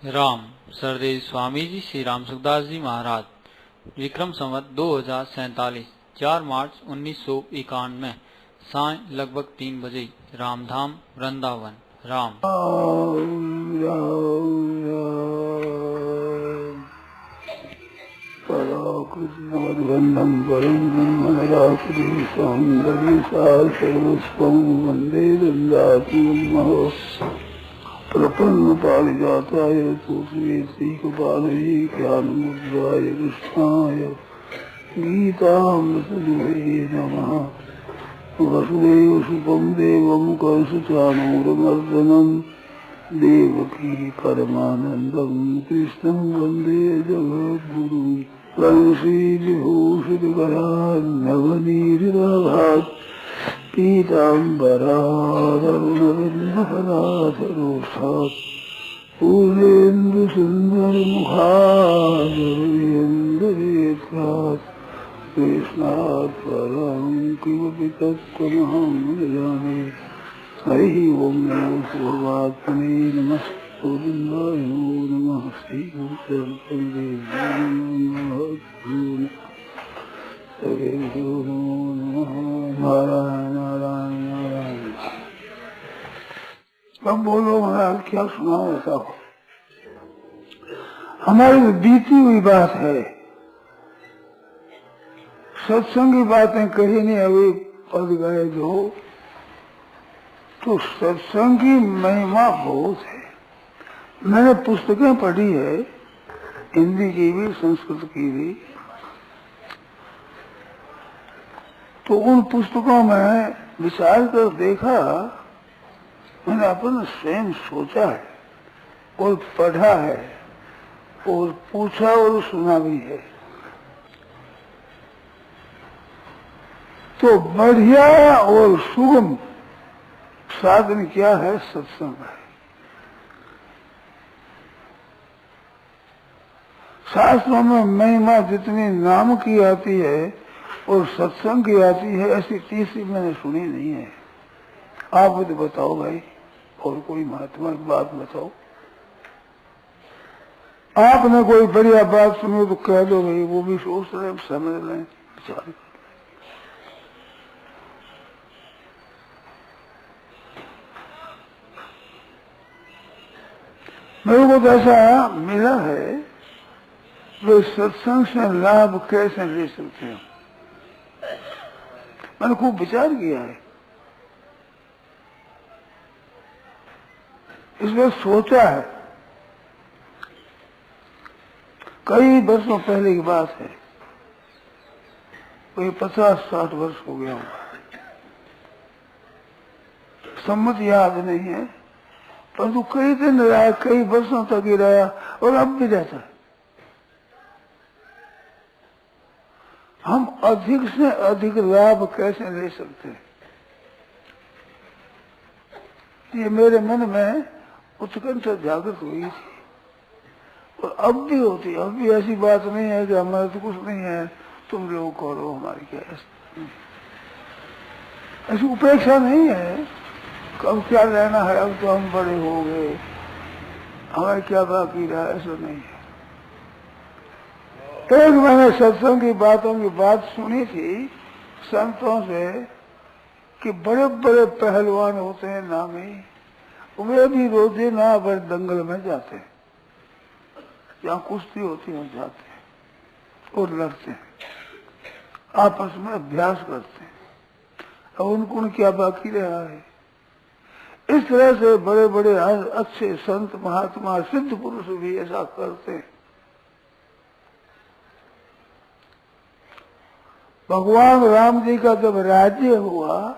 राम सरदेव स्वामी जी श्री राम सुखदास जी महाराज विक्रम संवत 2047 4 मार्च 1991 साय लगभग 3 बजे रामधाम वृंदावन। राम पराकृष्णवद्वन्दं परं सर्वस्वं वन्दे दन्दात्मनः प्रपन्न पारिजाताय तुलसीकृपालये ज्ञानमुद्राय कृष्णाय गीतामृतदुहे नमः। वसुदेवसुतं देवं कंसचाणूरमर्दनं देवकी परमानन्दं कृष्णं वन्दे जगद्गुरुं। वंशीविभूषितकरान्नवनीरिदाभात् पीताम्बरादरुणविन्दफलाधरोषात् पूर्णेन्दुसुन्दरमुखादरविन्दरेखात् कृष्णात् परं किमपि तत्त्वमहं न जाने। हरिः ओं नमो भगवते नमः गोविन्दाय नमः श्रीगुरुदेवाय नमः नारायण नारायण नारायण। अब बोलो महाराज क्या सुनाओ ऐसा हो। हमारी बीती हुई बात है, सत्संग की बातें कही नहीं, अभी पद गए जो तो सत्संग की महिमा बहुत है। मैंने पुस्तकें पढ़ी है, हिंदी की भी संस्कृत की भी, तो उन पुस्तकों में विचार कर देखा, मैंने अपन स्वयं सोचा है और पढ़ा है और पूछा और सुना भी है, तो बढ़िया और सुगम साधन क्या है? सत्संग है। शास्त्रों में महिमा जितनी नाम की आती है और सत्संग की आती है, ऐसी तीसरी मैंने सुनी नहीं है। आप मुझे बताओ भाई, और कोई महात्मा की बात बताओ। आपने कोई बढ़िया बात सुनी तो कह दो भाई, वो भी सोच रहे समझ लें विचार। मेरे को तो ऐसा मिला है, वे सत्संग से लाभ कैसे ले सकते हो। मैंने खूब विचार किया है, इसमें सोचा है। कई वर्षों पहले की बात है, कोई 50-60 वर्ष हो गया होगा, सम्मत याद नहीं है, परंतु कई दिन रहा, कई वर्षों तक ही रहा और अब भी रहता है। हम अधिक से अधिक लाभ कैसे ले सकते हैं, ये मेरे मन में उत्कंठा जागृत हुई थी और अब भी होती। अब भी ऐसी बात नहीं है कि हमारा तो कुछ नहीं है, तुम लोग करो, हमारी क्या ऐसी उपेक्षा नहीं है। अब क्या रहना है, अब तो हम बड़े हो गए, हमारे क्या बाकी रहा, ऐसा नहीं है। एक मैंने सत्संग की बातों की बात सुनी थी संतों से कि बड़े बड़े पहलवान होते हैं नामी, वे भी रोजे ना भर दंगल में जाते हैं, जहाँ कुश्ती होती है जाते हैं और लड़ते हैं, आपस में अभ्यास करते हैं। अब उनको क्या बाकी रहा है। इस तरह से बड़े बड़े अच्छे संत महात्मा सिद्ध पुरुष भी ऐसा करते हैं। भगवान राम जी का जब राज्य हुआ,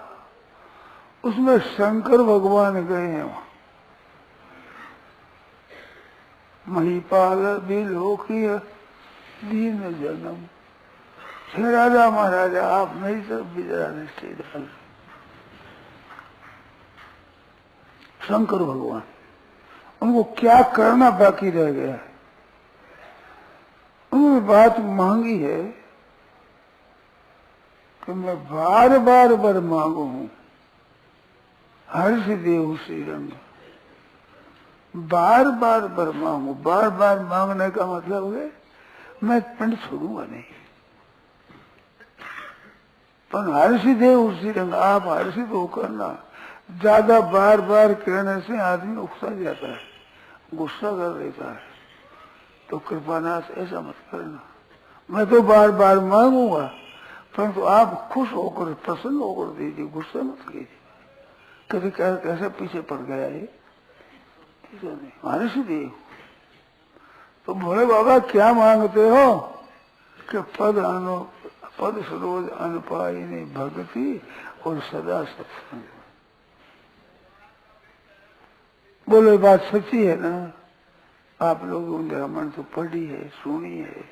उसमें शंकर भगवान गए हैं वहां। महिपाल बिलोकी दीन जन्म, हे राजा महाराजा आप मेरी तरफ भी जरा दृष्टि डाल। शंकर भगवान, उनको क्या करना बाकी रह गया है। उन्होंने बात मांगी है कि मैं बार बार वर मांगू हूं, हर्ष देव श्री रंग। बार बार वर मांगू। बार बार मांगने का मतलब है मैं पिंड छोड़ूंगा नहीं। पर हर्षित है उसी रंग, आप हर्षित होकर ना, ज्यादा बार बार कहने से आदमी उकसा जाता है, गुस्सा कर देता है। तो कृपानाथ ऐसा मत करना, मैं तो बार बार मांगूंगा, परंतु आप खुश होकर प्रसन्न होकर दीजिए, गुस्सा मत कीजिए। कभी कैसे पीछे पड़ गया है, हर्षित है। तो भोले बाबा क्या मांगते हो कि पद सरोज अनुपायिनी भक्ति और सदा सत्संग। बोले बात सच्ची है ना, आप लोगों ने रामायण तो पढ़ी है, सुनी है,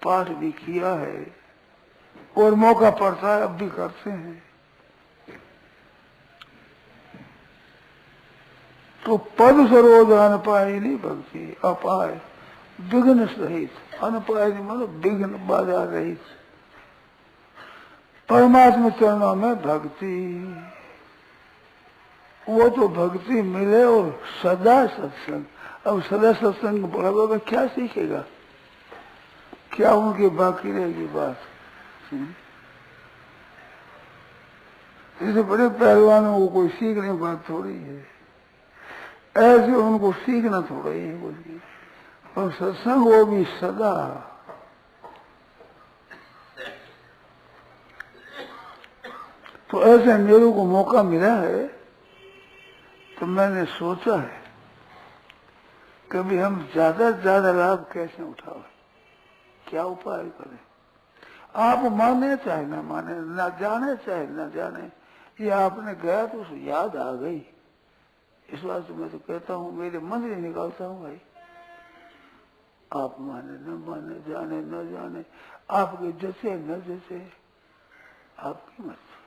पाठ भी किया है, और मौका पड़ता है अब भी करते हैं। तो पद सरोज अनुपायिनी भक्ति, अपाय विघ्न सहित, अनुपायिनी मतलब विघ्न बाधा रहित परमात्मा चरणों में भक्ति। वो तो भक्ति मिले और सदा सत्संग। अब सदा सत्संग बराबर में क्या सीखेगा, क्या उनकी बाकी रहेगी बात। जैसे बड़े पहलवानों को कोई सीखने की बात थोड़ी है, ऐसे उनको सीखना थोड़ा ही है। और सत्संग वो भी सदा। तो ऐसे मेरे को मौका मिला है, तो मैंने सोचा है कभी हम ज्यादा से ज्यादा लाभ कैसे उठावे, क्या उपाय करें। आप माने चाहे ना माने, ना जाने चाहे ना जाने, ये आपने गया तो उसे याद आ गई। इस बात से मैं तो कहता हूँ, मेरे मन से निकालता हूँ भाई, आप माने न माने, जाने न जाने, आपके जैसे न जैसे, आपकी मर्जी।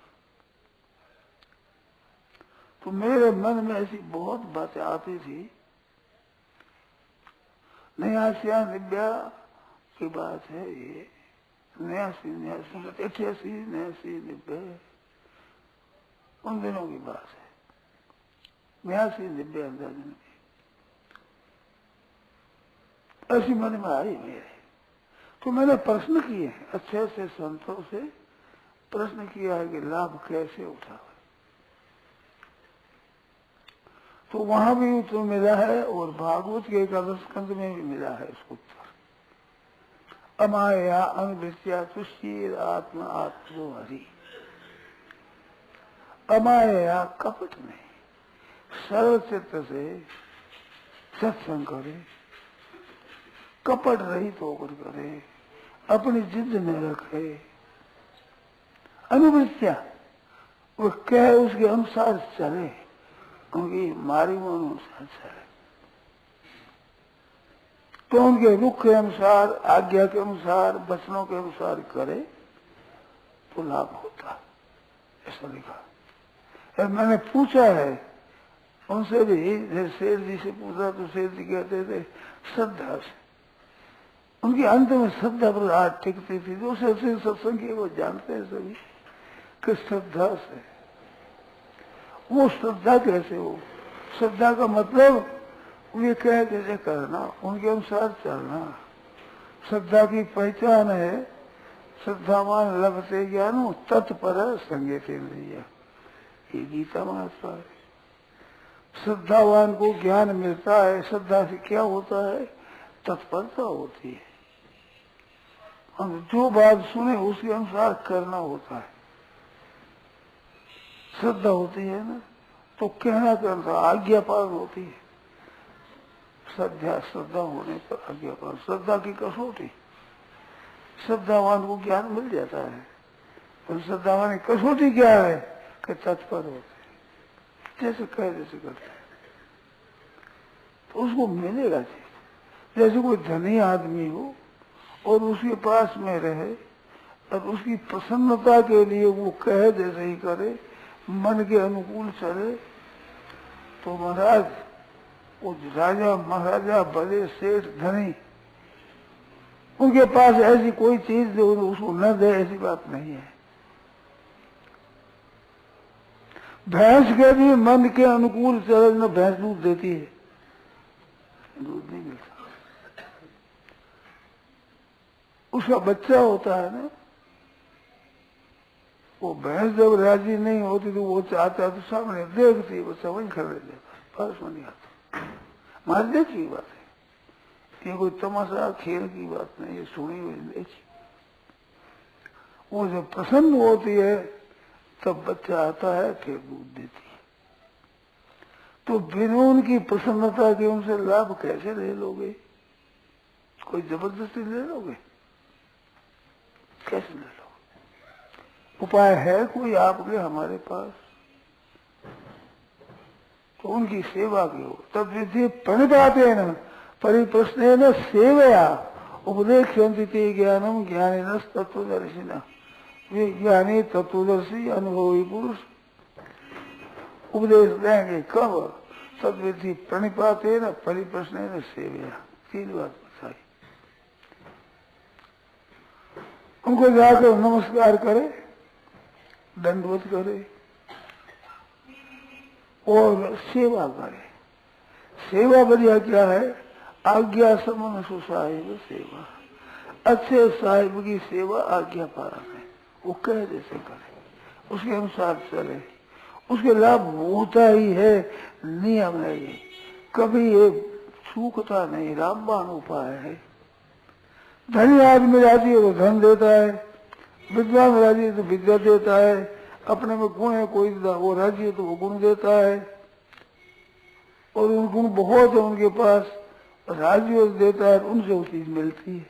तो मेरे मन में ऐसी बहुत बातें आती थी। नयासिया निब्या की बात है ये, 88 89 उन दिनों की बात है, 89 90 अंदाजन की। ऐसी मन में आई मेरे, तो मैंने प्रश्न किए, अच्छे से संतों से प्रश्न किया है कि लाभ कैसे उठावे। तो वहां भी उत्तर मिला है, और भागवत के एकादश स्कंद में भी मिला है इसको उत्तर। अमाया अनवृत्या तुष्टिर आत्मा आत्मो हरि। अमाया कपट में सरल चित्त से सत्संग करे, कपट रहित होकर करे, अपनी जिद में रखे, अनुवृत्तिया वो कहे उसके अनुसार चले, उनकी मारी में अनुसार चले, तो उनके रुख के अनुसार, आज्ञा के अनुसार, वचनों के अनुसार करे तो लाभ होता, ऐसा लिखा। मैंने पूछा है उनसे भी, शेर जी से पूछा तो शेर जी कहते थे श्रद्धा से। उनकी अंत में श्रद्धा पर हाथ टिकती थी, जो से सत्संग की वो जानते हैं सभी कि श्रद्धा से। वो श्रद्धा कैसे हो, श्रद्धा का मतलब वे कह कैसे करना, उनके अनुसार चलना। श्रद्धा की पहचान है, श्रद्धावान लभते ज्ञानो तत्पर संगेतेन्द्रिय, ये गीता महात्मा है। श्रद्धावान को ज्ञान मिलता है, श्रद्धा से क्या होता है, तत्परता होती है। हम जो बात सुने उसके अनुसार करना होता है। श्रद्धा होती है ना, तो कहना करता, आज्ञा पालन होती है। श्रद्धा होने पर आज्ञा पालन, श्रद्धा की कसौटी। श्रद्धावान को ज्ञान मिल जाता है, और श्रद्धावान की कसौटी क्या है कि तत्पर होते, जैसे कहे जैसे करते हैं, तो उसको मिलेगा चीज। जैसे कोई धनी आदमी हो और उसके पास में रहे, और उसकी प्रसन्नता के लिए वो कहे जैसे ही करे, मन के अनुकूल चले, तो महाराज वो राजा महाराजा बड़े सेठ धनी, उनके पास ऐसी कोई चीज जो उसको न दे, ऐसी बात नहीं है। भैंस के भी मन के अनुकूल चलन में भैंस दूध देती है, दूध नहीं मिलता। उसका बच्चा होता है ना, वो भैंस जब राजी नहीं होती तो वो चाहता है तो सामने देखती है, बच्चा वही खड़े देता, पास में नहीं आता। हमारी देखी बात है, ये कोई तमाशा खेल की बात नहीं, ये सुनी हुई देखी। वो जब प्रसन्न होती है तब बच्चा आता है, फिर दूध देती है। तो बिना उनकी प्रसन्नता के उनसे लाभ कैसे ले लोगे? कोई जबरदस्ती ले लोगे? कैसे ले लोगे? उपाय है कोई आपके हमारे पास? तो उनकी सेवा करो। तब विधि प्रणिपाते न परिप्रश्न न सेवया उपदेक्षन्ति ते ज्ञानम ज्ञानिन तत्वदर्शिनः। वे ज्ञानी तत्वदर्शी अनुभवी पुरुष उपदेश देंगे कब? तद्विधि प्रणिपाते न परिप्रश्न न सेवया। तीन बात बताई। उनको जाकर नमस्कार करे, दंडवत करे और सेवा करे। सेवा बढ़िया क्या है? आज्ञा समन सुसाहिब सेवा। अच्छे साहिब की सेवा आज्ञा पालन है, वो कह जैसे करे, उसके अनुसार चले, उसके लाभ होता ही है। नियम है ये, कभी ये चूकता नहीं, रामबाण उपाय है। धनी आदमी राजी है तो धन देता है, विद्वान राजी है तो विद्या देता है, अपने में गुण है कोई वो राजी है तो वो गुण देता है, और उन गुण बहुत है उनके पास, राजी हो देता है, उनसे वो चीज मिलती है।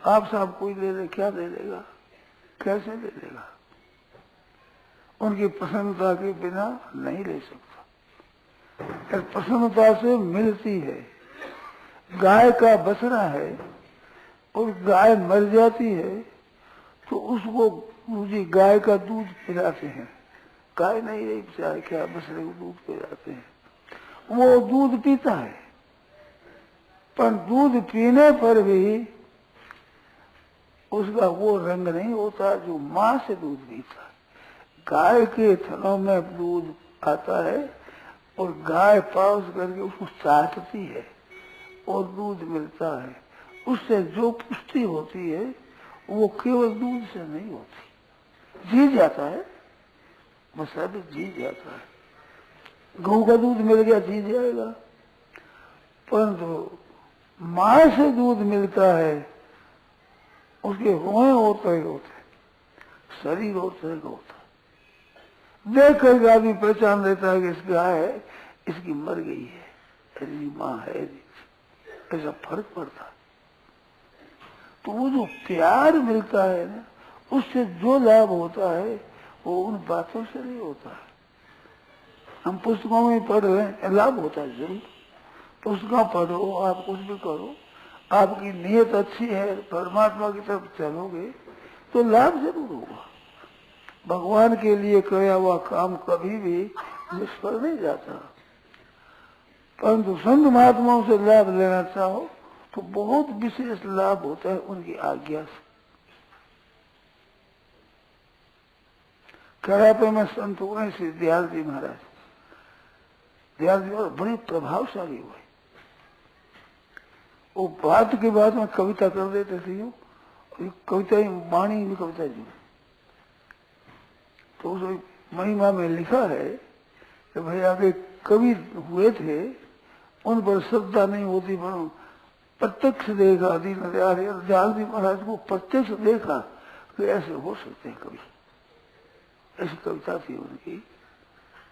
आप साहब कोई ले ले, क्या दे देगा? कैसे ले लेगा? उनकी प्रसन्नता के बिना नहीं ले सकता। प्रसन्नता से मिलती है। गाय का बछड़ा है और गाय मर जाती है तो उसको मुझे गाय का दूध पिलाते हैं। गाय नहीं रही बेचारे, क्या बछड़े को दूध पिलाते हैं, वो दूध पीता है, पर दूध पीने पर भी उसका वो रंग नहीं होता जो माँ से दूध पीता है। गाय के थनों में दूध आता है और गाय पास करके उसको चाटती है और दूध मिलता है। उससे जो पुष्टि होती है वो केवल दूध से नहीं होती। जी जाता है, मसला भी जी जाता है। गऊ का दूध मिल गया जी जाएगा, परंतु माँ से दूध मिलता है, उसके रोए होते ही होते, शरीर होता ही होता। देख कर आदमी पहचान लेता है कि इस गाय है, इसकी मर गई है, अरे माँ है, ऐसा फर्क पड़ता है। तो वो जो प्यार मिलता है ना, उससे जो लाभ होता है वो उन बातों से नहीं होता है। हम पुस्तकों में पढ़ रहे हैं, लाभ होता है जरूर। पुस्तकों पढ़ो, आप कुछ भी करो, आपकी नीयत अच्छी है, परमात्मा की तरफ चलोगे तो लाभ जरूर होगा। भगवान के लिए किया हुआ काम कभी भी निष्फल नहीं जाता। परंतु संत महात्माओं से लाभ लेना चाहो तो बहुत विशेष लाभ होता है उनकी आज्ञा से। करापे में संत हुए श्री दयाल जी महाराज। दयाल जी महाराज बड़े प्रभावशाली हुए। वो बात के बाद में कविता कर देते थे, कविता वाणी भी कविता जी। तो उस महिमा में लिखा है कि भाई आगे कवि हुए थे, उन पर श्रद्धा नहीं होती, पर प्रत्यक्ष देखा दयाल जी महाराज को प्रत्यक्ष देखा कि ऐसे हो सकते हैं कवि। ऐसी कविता थी उनकी।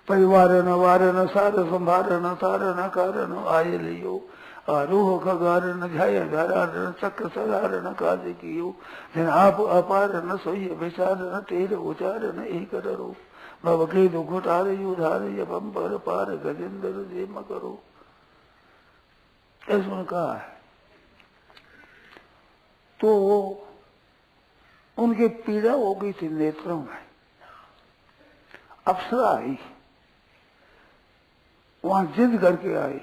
परिवार न वार न सार संभार न तार न कार न आय लियो आरोह खगार न झाय धारा न चक्र सगार न काज कियो धन आप अपार न सोई विचार न तेर उचार न एक करो भव के दुख उठार उधार यम पर पार गजेंद्र जेम करो। ऐसा कहा है। तो उनके पीड़ा हो गई थी नेत्रों में। अप्सरा आई, वहां जिद करके आई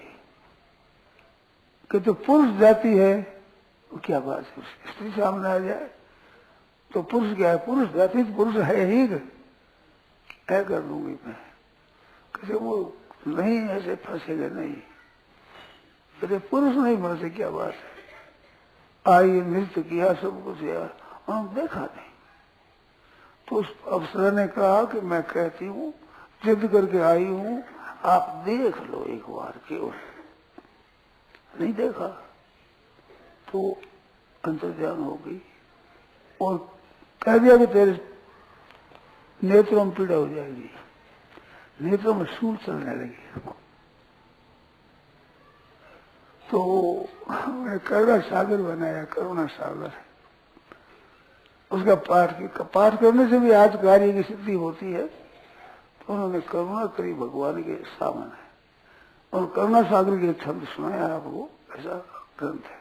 कि तो पुरुष जाती है, क्या बात है, स्त्री सामने आ जाए तो पुरुष क्या है, पुरुष जाति तो पुरुष है ही, क्या कर लूंगी मैं। कहते वो नहीं ऐसे फंसेगा नहीं। कहते पुरुष नहीं फंसे, क्या बात है, आई नृत्य किया सब कुछ यार, उन्होंने देखा नहीं। तो उस अप्सरा ने कहा कि मैं कहती हूँ, जिद करके आई हूँ, आप देख लो एक बार केवल। नहीं देखा तो अंतर्ध्यान हो गई और कह दिया कि तेरे नेत्रों में पीड़ा हो जाएगी, नेत्रों में सूर चलने लगी। तो हमने करुणा सागर बनाया, करुणा सागर। उसका पाठ करने से भी आज कार्य की सिद्धि होती है। तो उन्होंने करुणा करी भगवान के सामने, और करुणा सागर के छंद सुनाया आपको, ऐसा ग्रंथ है।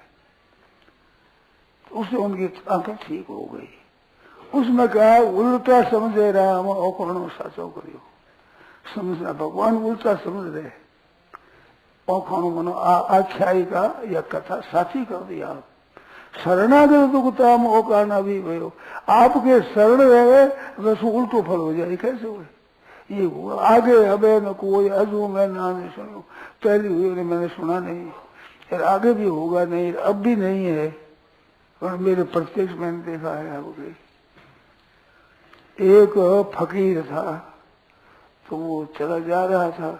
तो उससे उनकी आंखें ठीक हो गई। उसमें कहा उल्टा समझे राम औकरणो साचो करियो। समझना, भगवान उल्टा समझ रहे। औकरणो मनो आख्यायिका या कथा साची कर दिया आप। शरणागत दुखताम औकाना भी भयो, आपके शरण रहे बस उल्टो फल हो जाए। कैसे हुए ये हुआ, आगे अबे न कोई अजू मैं ना नहीं सुनो, पहली हुई मैंने सुना नहीं, फिर आगे भी होगा नहीं, अब भी नहीं है, और मेरे प्रत्यक्ष मैंने देखा है। आपके एक फकीर था, तो वो चला जा रहा था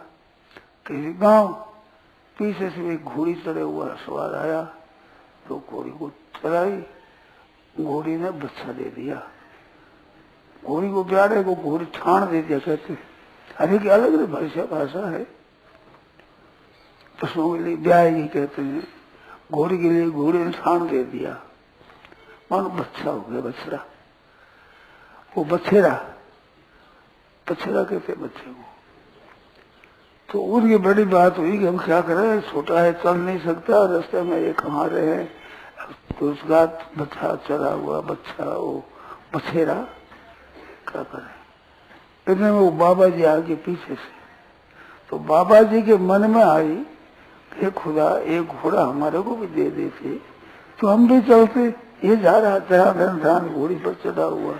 किसी गांव, पीछे से एक घोड़ी चढ़े हुआ सवार आया, तो घोड़ी को चलाई, घोड़ी ने बच्चा दे दिया। घोड़ी को प्यारे को घोड़ी ठाण दे दिया। कहते अरे क्या अलग भाषा है, पशुओं के लिए ब्याह ही कहते हैं, घोड़ी के लिए घोड़ी ने ठाण दे दिया, मानो बच्चा हो गया, बछड़ा। वो बछेरा कहते बच्चे को। तो उनकी बड़ी बात हुई कि हम क्या करें, छोटा है, चल नहीं सकता, रास्ते में ये कहाँ रहे, तो उसका बच्चा चला हुआ बच्चा, वो बछेरा, क्या करें। इतने में वो बाबा जी आगे पीछे से, तो बाबा जी के मन में आई कि खुदा एक घोड़ा हमारे को भी दे देते तो हम भी चलते। ये जा रहा था घोड़ी पर चढ़ा हुआ,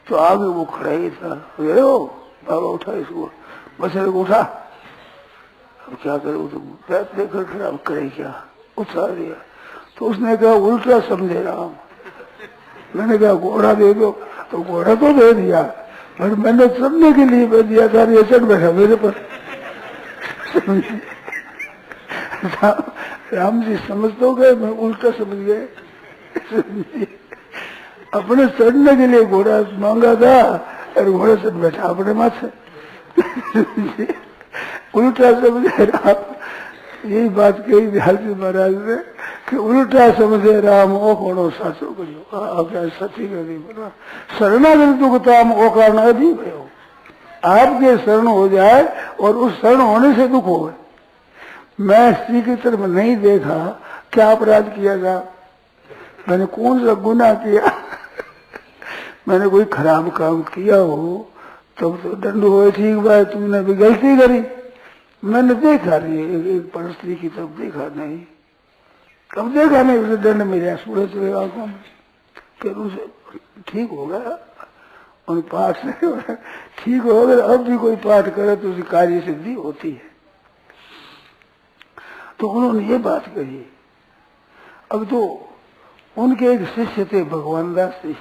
तो आगे वो खड़ा ही था। बाबा उठा इसको, बछड़े को उठा। अब क्या करे, वो तो देखकर खराब करे क्या, उठा दिया। तो उसने कहा उल्टा समझे राम। मैंने कहा घोड़ा दे दो, तो घोड़ा तो दे दिया, पर मैंने चढ़ने के लिए दे दिया था, ये चढ़ बैठा मेरे पर। राम जी समझ तो गए, मैं उल्टा समझ गए। अपने चढ़ने के लिए घोड़ा मांगा था, और घोड़े से बैठा अपने माथे। उल्टा समझे राम, यही बात कही ध्यान महाराज ने कि उल्टा समझे राम ओ कोनो साचो करियो। सची नहीं बना, शरणागत दुखताम ओ कारण अभी भयो। आपके शरण हो जाए और उस शरण होने से दुख हो। मैं स्त्री की तरफ नहीं देखा, क्या अपराध किया था, मैंने कौन सा गुनाह किया, मैंने कोई खराब काम किया हो तब तो दंड हो, ठीक भाई तुमने भी गलती करी, मैंने देखा नहीं, एक पर स्त्री की तरफ देखा नहीं, कब देखा नहीं, उसे दंड मिला सूरज चले आंखों में, फिर उसे ठीक हो गया। उन पाठ से ठीक हो गया। अब भी कोई पाठ करे तो उसे कार्य सिद्धि होती है। तो उन्होंने ये बात कही। अब तो उनके एक शिष्य थे भगवान दास जी,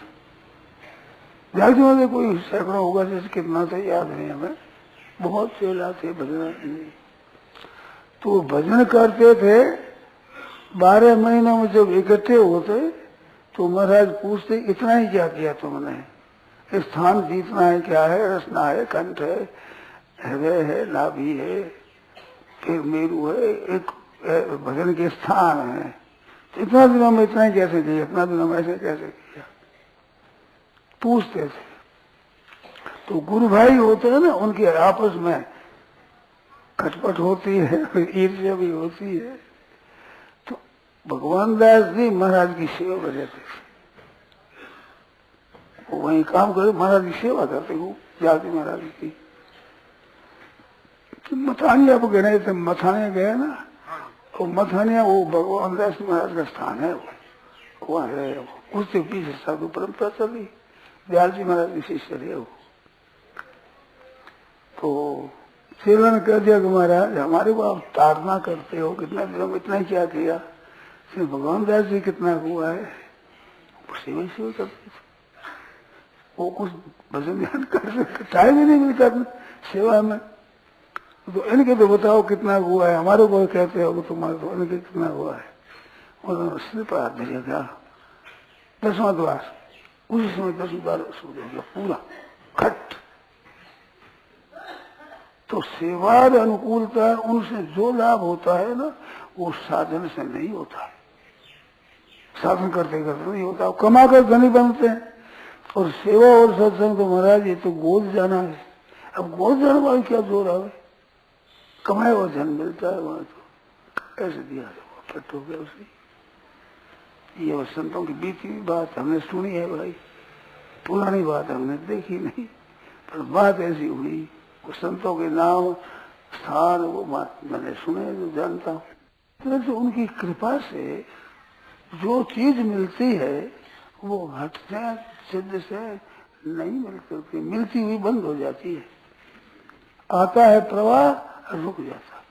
जाति में कोई सैकड़ों होगा, जैसे कितना तो याद नहीं हमें, बहुत चेला थे भजन। तो भजन करते थे, 12 महीनों में जब इकट्ठे होते तो महाराज पूछते इतना ही क्या किया तुमने, स्थान जीतना है, क्या है, रसना है, कंठ है, हृदय है, नाभि है, फिर मेरु है, एक भजन के स्थान है, तो इतना दिनों में इतना ही कैसे किया, इतना दिनों में ऐसे कैसे किया, पूछते थे। तो गुरु भाई होते हैं ना, उनके आपस में खटपट होती है, ईर्ष्या भी होती है। तो भगवान दास जी महाराज की सेवा में रहते थे, वो वही काम करे, महाराज की सेवा करते हो, जाति महाराज की। तो मथानिया पर गए थे, मथानिया गए ना, वो मथानिया वो भगवान दास महाराज का स्थान है, वो वहां रहे। उससे पीछे साधु परंपरा चली, दयाल जी महाराज के शिष्य रहे वो। तो सेवा ने कह दिया कि महाराज हमारे को आप ताड़ना करते हो, कितना दिनों में इतना ही क्या किया। श्री भगवान दास जी कितना हुआ है, सेवा सेवा करते थे, वो कुछ भजन ध्यान कर सकते, टाइम ही नहीं मिलता सेवा में। तो इनके तो बताओ कितना हुआ है, हमारे को कहते हो तुम्हारे तो इनके कितना हुआ है। उन्होंने सिर पर हाथ दिया, क्या 10वां द्वार, उसी समय 10 द्वार शुरू हो गया पूरा खट। तो सेवा अनुकूलता उनसे जो लाभ होता है ना, वो साधन से नहीं होता है, साधन करते करते नहीं होता, कमा कर धनी बनते हैं। और सेवा और सत्संग तो महाराज ये तो गोद जाना है। अब गोद जाने वाले क्या जोर आवे, कमाए हुआ धन मिलता है वहां, तो ऐसे दिया फट हो गया उसे। ये संतों की बीती हुई बात हमने सुनी है भाई, पुरानी बात हमने देखी नहीं, पर बात ऐसी हुई, वो संतों के नाम स्थान वो बात मैंने सुने, जो जानता हूँ। तो उनकी कृपा से जो चीज मिलती है वो हट से सिद्ध से नहीं मिलती, मिलती हुई बंद हो जाती है। आता है प्रवाह, रुक जाता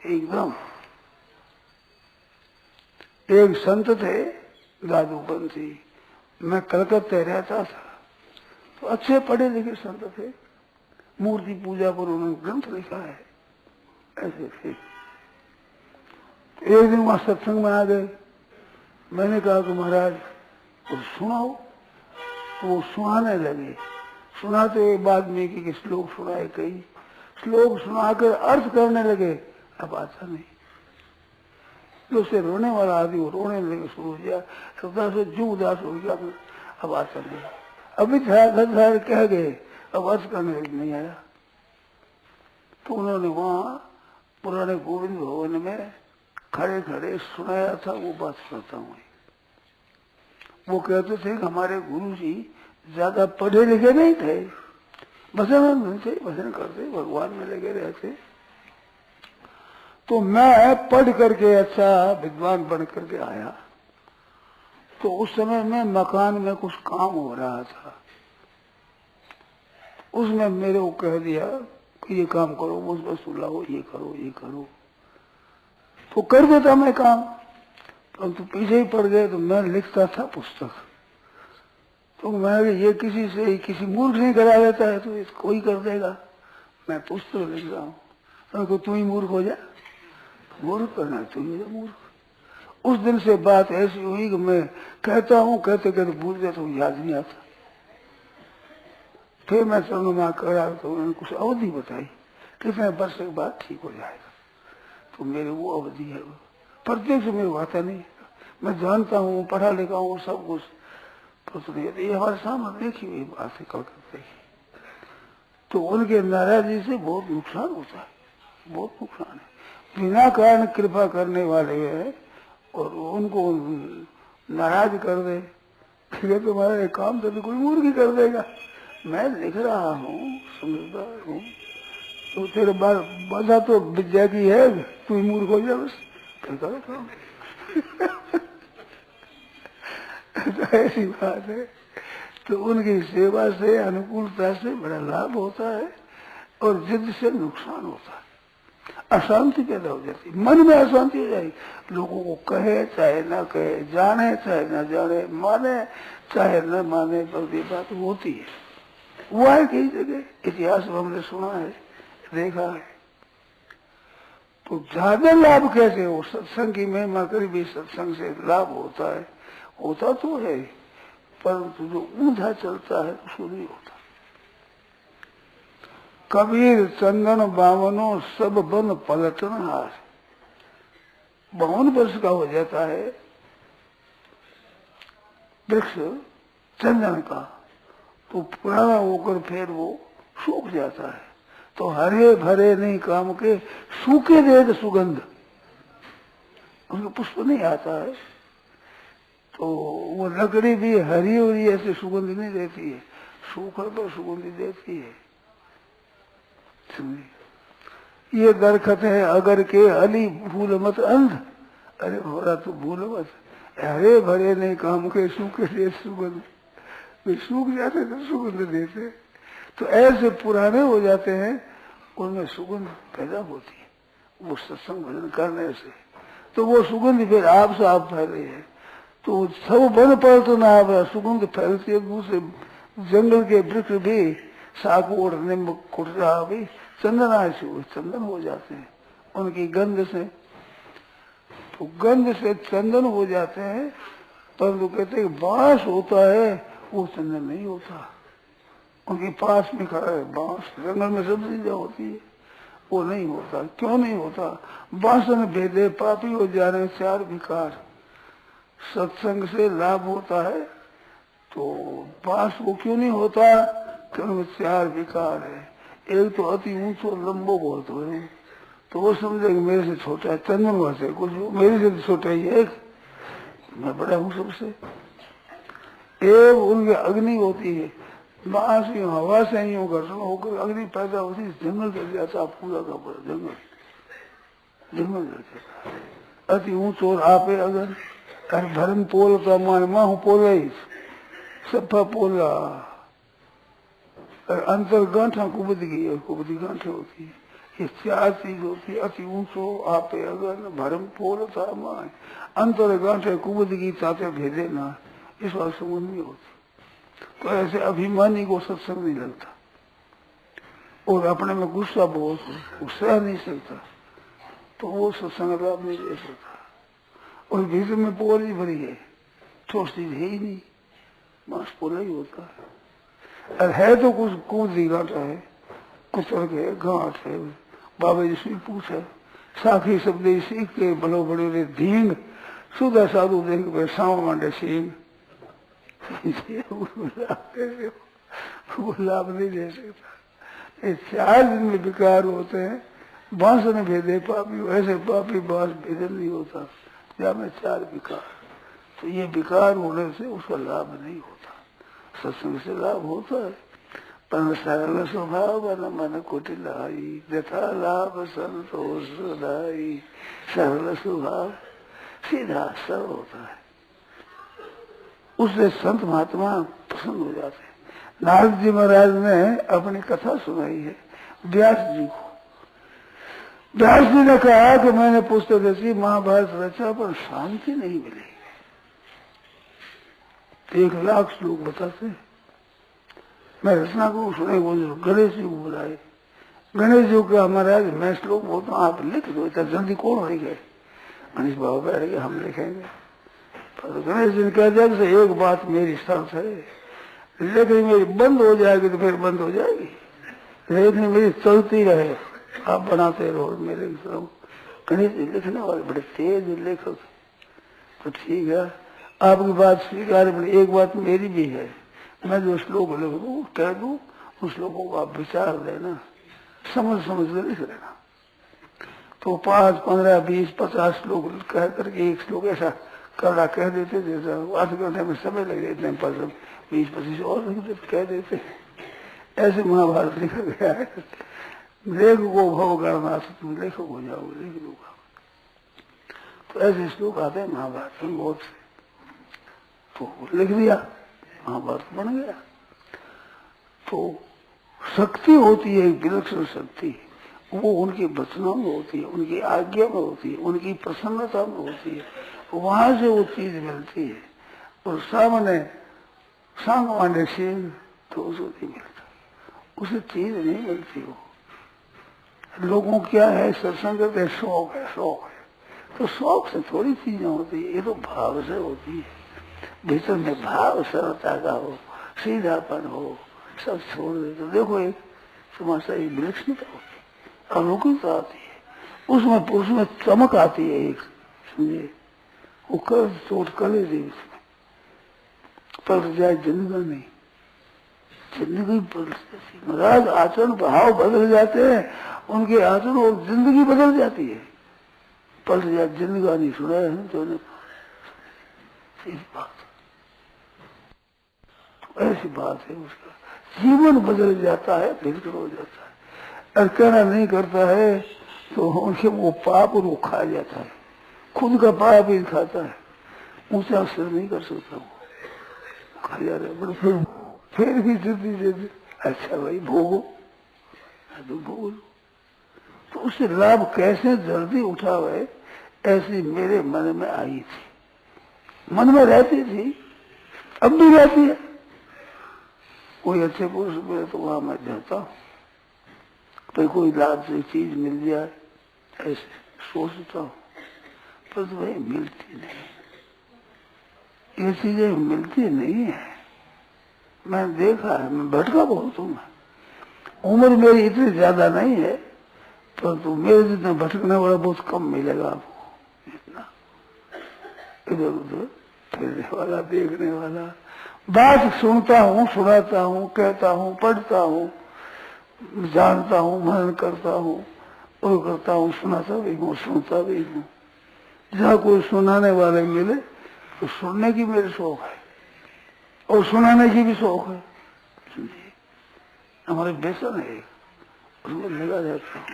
एकदम। एक संत थे दादूपंथी, मैं कलकत्ते रहता था, तो अच्छे पढ़े लिखे संत थे, मूर्ति पूजा पर उन्होंने ग्रंथ लिखा है, ऐसे थे। एक दिन वहां सत्संग में आ गए, मैंने कहा कि महाराज कुछ सुनाओ, तो वो सुनाने लगे। सुनाते बाद में कि श्लोक सुनाए, कई श्लोक सुनाकर अर्थ करने लगे, अब आता नहीं। जो से रोने वाला आदमी वो रोने लगे, शुरू हो गया, उदास जो उदास हो गया, अब आता नहीं। अभी कह गए, अब अर्थ करने नहीं आया। तो उन्होंने वहां पुराने गोविंद भवन में खड़े खड़े सुनाया था, वो बात सुनाता हूँ। वो कहते थे कि हमारे गुरु जी ज्यादा पढ़े लिखे नहीं थे, भजन नहीं थे, भजन करते, भगवान में लगे रहते। तो मैं पढ़ करके अच्छा विद्वान बन करके आया, तो उस समय में मकान में कुछ काम हो रहा था, उसमें मेरे को कह दिया कि ये काम करो, उस वस्तु लाओ, ये करो, ये करो। तो कर देता मैं काम, परंतु पीछे ही पड़ गए। तो मैं लिखता था पुस्तक, तो मैं ये किसी से किसी मूर्ख नहीं करा देता है, तो कोई कर देगा। मैं पुस्तक लिख रहा हूँ, तो तू ही मूर्ख हो जा, मूर्ख करना तू ही मूर्ख। उस दिन से बात ऐसी हुई कि मैं कहता हूँ, कहते कहते भूल जाता हूँ, याद नहीं आता। फिर मैं चंद्रमा करा, तो उन्होंने कुछ अवधि बताई, कितने वर्ष के बाद ठीक हो जाएगा। तो मेरी वो अवधि है, प्रत्येक से मेरी बात नहीं, मैं जानता हूँ, पढ़ा लिखा हूँ, सब कुछ। तो ये हमारे सामने देखी हुई बात है कलकत्ते की। तो उनके नाराजगी से बहुत नुकसान होता है, बहुत नुकसान है। बिना कारण कृपा करने वाले है और उनको नाराज कर दे, ठीक है, तुम्हारा एक काम तो कोई मूर्ख कर देगा। मैं लिख रहा हूँ, समझदार हूँ, तो तेरे बाधा तो विद्या की है, तू ही मूर्ख हो जा बस, तो ऐसी बात है। तो उनकी सेवा से, अनुकूलता से बड़ा लाभ होता है और जिद से नुकसान होता है, अशांति पैदा हो जाती, मन में अशांति हो जाएगी। लोगों को कहे चाहे ना कहे, जाने चाहे ना जाने, माने चाहे न माने, पर ये बात होती है। हुआ है कई जगह, इतिहास में हमने सुना है, देखा है। तो ज्यादा लाभ कैसे हो, सत्संग की महिमा कर भी सत्संग से लाभ होता है, होता तो है, परंतु जो ऊंधा चलता है उसको नहीं होता। कबीर चंदन बावनो सब बन पलटन हार, 52 वर्ष का हो जाता है वृक्ष चंदन का, तो पुराना होकर फिर वो सूख जाता है। तो हरे भरे नहीं काम के, सूखे दे सुगंध, उनका पुष्प नहीं आता है। तो वो लकड़ी भी हरी हरी ऐसे सुगंध नहीं देती है, सूखा पर सुगंध देती है। ये दरखत है अगर के अली भूल मत अंध, अरे हो तो भूल मत, हरे भरे नहीं काम के, सूखे दे सुगंध, वे सूख जाते तो सुगंध देते। तो ऐसे पुराने हो जाते हैं उनमें सुगंध पैदा होती है, वो सत्संग भजन करने से। तो वो सुगंध फिर आपसे आप फैले है, तो सब वन पर तो ना आप सुगंध फैलती है। दूसरे जंगल के वृक्ष भी साकोट निम्ब कुटरा भी चंदना से चंदन हो जाते हैं उनकी गंध से। तो गंध से चंदन हो जाते हैं, परंतु कहते हैं बांस होता है वो चंदन नहीं होता। उनके पास में खड़ा है बांस, जंगल में सब चीजें होती है, वो नहीं होता। क्यों नहीं होता? बांसन भेदे पापी हो जा रहे चार विकार। सत्संग से लाभ होता है तो बांस को क्यों नहीं होता? क्योंकि चार विकार है। एक तो अति ऊंचो लंबो बहुत हो, तो वो समझे कि मेरे से छोटा है, चंदन वैसे कुछ मेरे से तो छोटा ही है, मैं बड़ा हूँ सबसे। एक उनकी अग्नि होती है, बांस की हवा से ही घर्षण होकर अग्नि पैदा होती है, जंगल जल जाता पूरा का पूरा जंगल जल जाता। अति ऊंचो आपे अगर धर्म पोलता मान माहू पोला ही सफा पोला, अंतर गांठा कुबद गई, कुबदी गांठे होती है। ये चार चीज होती है, अति ऊंचो आपे अगर भरम पोलता मान, अंतर गांठे कुबद की ताते भेदे ना, इस बात समझ नहीं होती। तो ऐसे अभिमानी को सत्संग नहीं लगता, और अपने में गुस्सा बहुत है, वो सह नहीं सकता, तो वो सत्संग लाभ नहीं ले सकता। और भीतर में पोल ही भरी है, ठोस चीज है ही नहीं, मांस पोला ही होता है। और है तो कुछ कूदी गांठा है, कुतर के गांठ है। बाबा जी से पूछा, साखी शब्द सीख के बलो बड़े रे धींग सुधा साधु देख के साव मांडे सींग, वो लाभ नहीं दे सकता। ये चार दिन में विकार होते हैं, बांस ने भेदे पापी, ऐसे पापी बांस भेदन नहीं होता या में चार विकार। तो ये विकार होने से उसका लाभ नहीं होता। सत्संग से लाभ होता है, पर सरल स्वभाव न मन कुटिलाई, यथा लाभ संतोष दाई। सरल स्वभाव सीधा सरल होता है, उससे संत महात्मा प्रसन्न हो जाते हैं। नारद जी महाराज ने अपनी कथा सुनाई है व्यास जी को। व्यास जी ने कहा कि मैंने पुस्तक रची, महाभारत रचा, पर शांति नहीं मिली। 1,00,000 श्लोक बताते हैं, मैं रचना को सुने गणेश जी को बुलाए। गणेश जी का महाराज मैं श्लोक बोलता हूँ, आप लिख दो, इतना जल्दी कौन लिखे? गणेश बाबा बैठ गए, हम लिखेंगे। पर गणेश जी ने कह दिया कि एक बात मेरी शर्त है, लेकिन मेरी बंद हो जाएगी तो फिर बंद हो जाएगी, लेकिन मेरी चलती रहे, आप बनाते रहो मेरे तरफ। गणेश जी लिखने वाले बड़े तेज लेखक, तो ठीक है आपकी बात स्वीकार, एक बात मेरी भी है, मैं जो श्लोक लिख दूँ कह दूँ, उन श्लोकों को आप विचार लेना, समझ कर लिख लेना। तो 5, 15, 20, 50 श्लोक कह करके एक श्लोक ऐसा कड़ा कह देते, जैसा 8 घंटे में समय लग जाते हैं, 20-25 और कह देते। ऐसे महाभारत लिखा गया है। लेख को भव करना, तुम लेखक हो जाओगे, लिख दूंगा। तो ऐसे श्लोक आते हैं महाभारत में बहुत से, तो लिख दिया, महाभारत बन गया। तो शक्ति होती है, एक विलक्षण शक्ति, वो उनके वचनों में होती है, उनकी आज्ञा में होती है, उनकी प्रसन्नता में होती है, वहां से वो चीज मिलती है। और सामने सांग मांडे सिंह तो उसे नहीं मिलता, उसे चीज नहीं मिलती। वो लोगों क्या है, सत्संग करते शौक है, शौक है, तो शौक से थोड़ी चीजें होती है, ये तो भाव से होती है। भीतर में भाव सरलता का हो, सीधापन हो, सब छोड़ दे तो देखो एक समस्या, एक विलक्षणता होती है, अलौकिकता आती है, उसमें चमक आती है एक, समझे, वो कर चोट करे दे उसमें, पर जाए जिंदगी नहीं, जिंदगी बदल जाती है। महाराज आचरण भाव बदल जाते हैं, उनके आचरण और जिंदगी बदल जाती है। पलट जाए जिंदगी नहीं, सुना है तो बात, तो ऐसी बात है, उसका जीवन बदल जाता है, बिल्कुल हो जाता है। और कहना नहीं करता है तो उनसे वो पाप और वो खा जाता है, खुद का पाप ही खाता है, ऊंचा सिर नहीं कर सकता, वो खा जा रहा है। फिर भी जिद्दी, अच्छा भाई भोगो, तो भोग लो, तो उसे लाभ कैसे जल्दी उठावे, ऐसी मेरे मन में आई थी, मन में रहती थी, अब भी रहती है। कोई अच्छे पुरुष मिले तो वहां मैं जाता हूँ, तो कोई लाभ से चीज मिल जाए ऐसे सोचता हूँ, पर तो भाई मिलती नहीं, ये चीजें मिलती नहीं है। मैंने देखा है, मैं भटका बहुत हूँ। उम्र मेरी इतनी ज्यादा नहीं है, परंतु मेरे जितना भटकने वाला बहुत कम मिलेगा आपको। इतना इधर उधर फिरने वाला, देखने वाला, बात सुनता हूँ, सुनाता हूँ, कहता हूँ, पढ़ता हूँ, जानता हूँ, मनन करता हूँ और करता हूँ, सुनाता भी हूँ, सुनता भी हूँ। जहाँ कोई सुनाने वाले मिले तो सुनने की मेरे शौक है और सुनाने की भी शौक है। हमारे बेसन है, उसमें लगा जाता हूँ।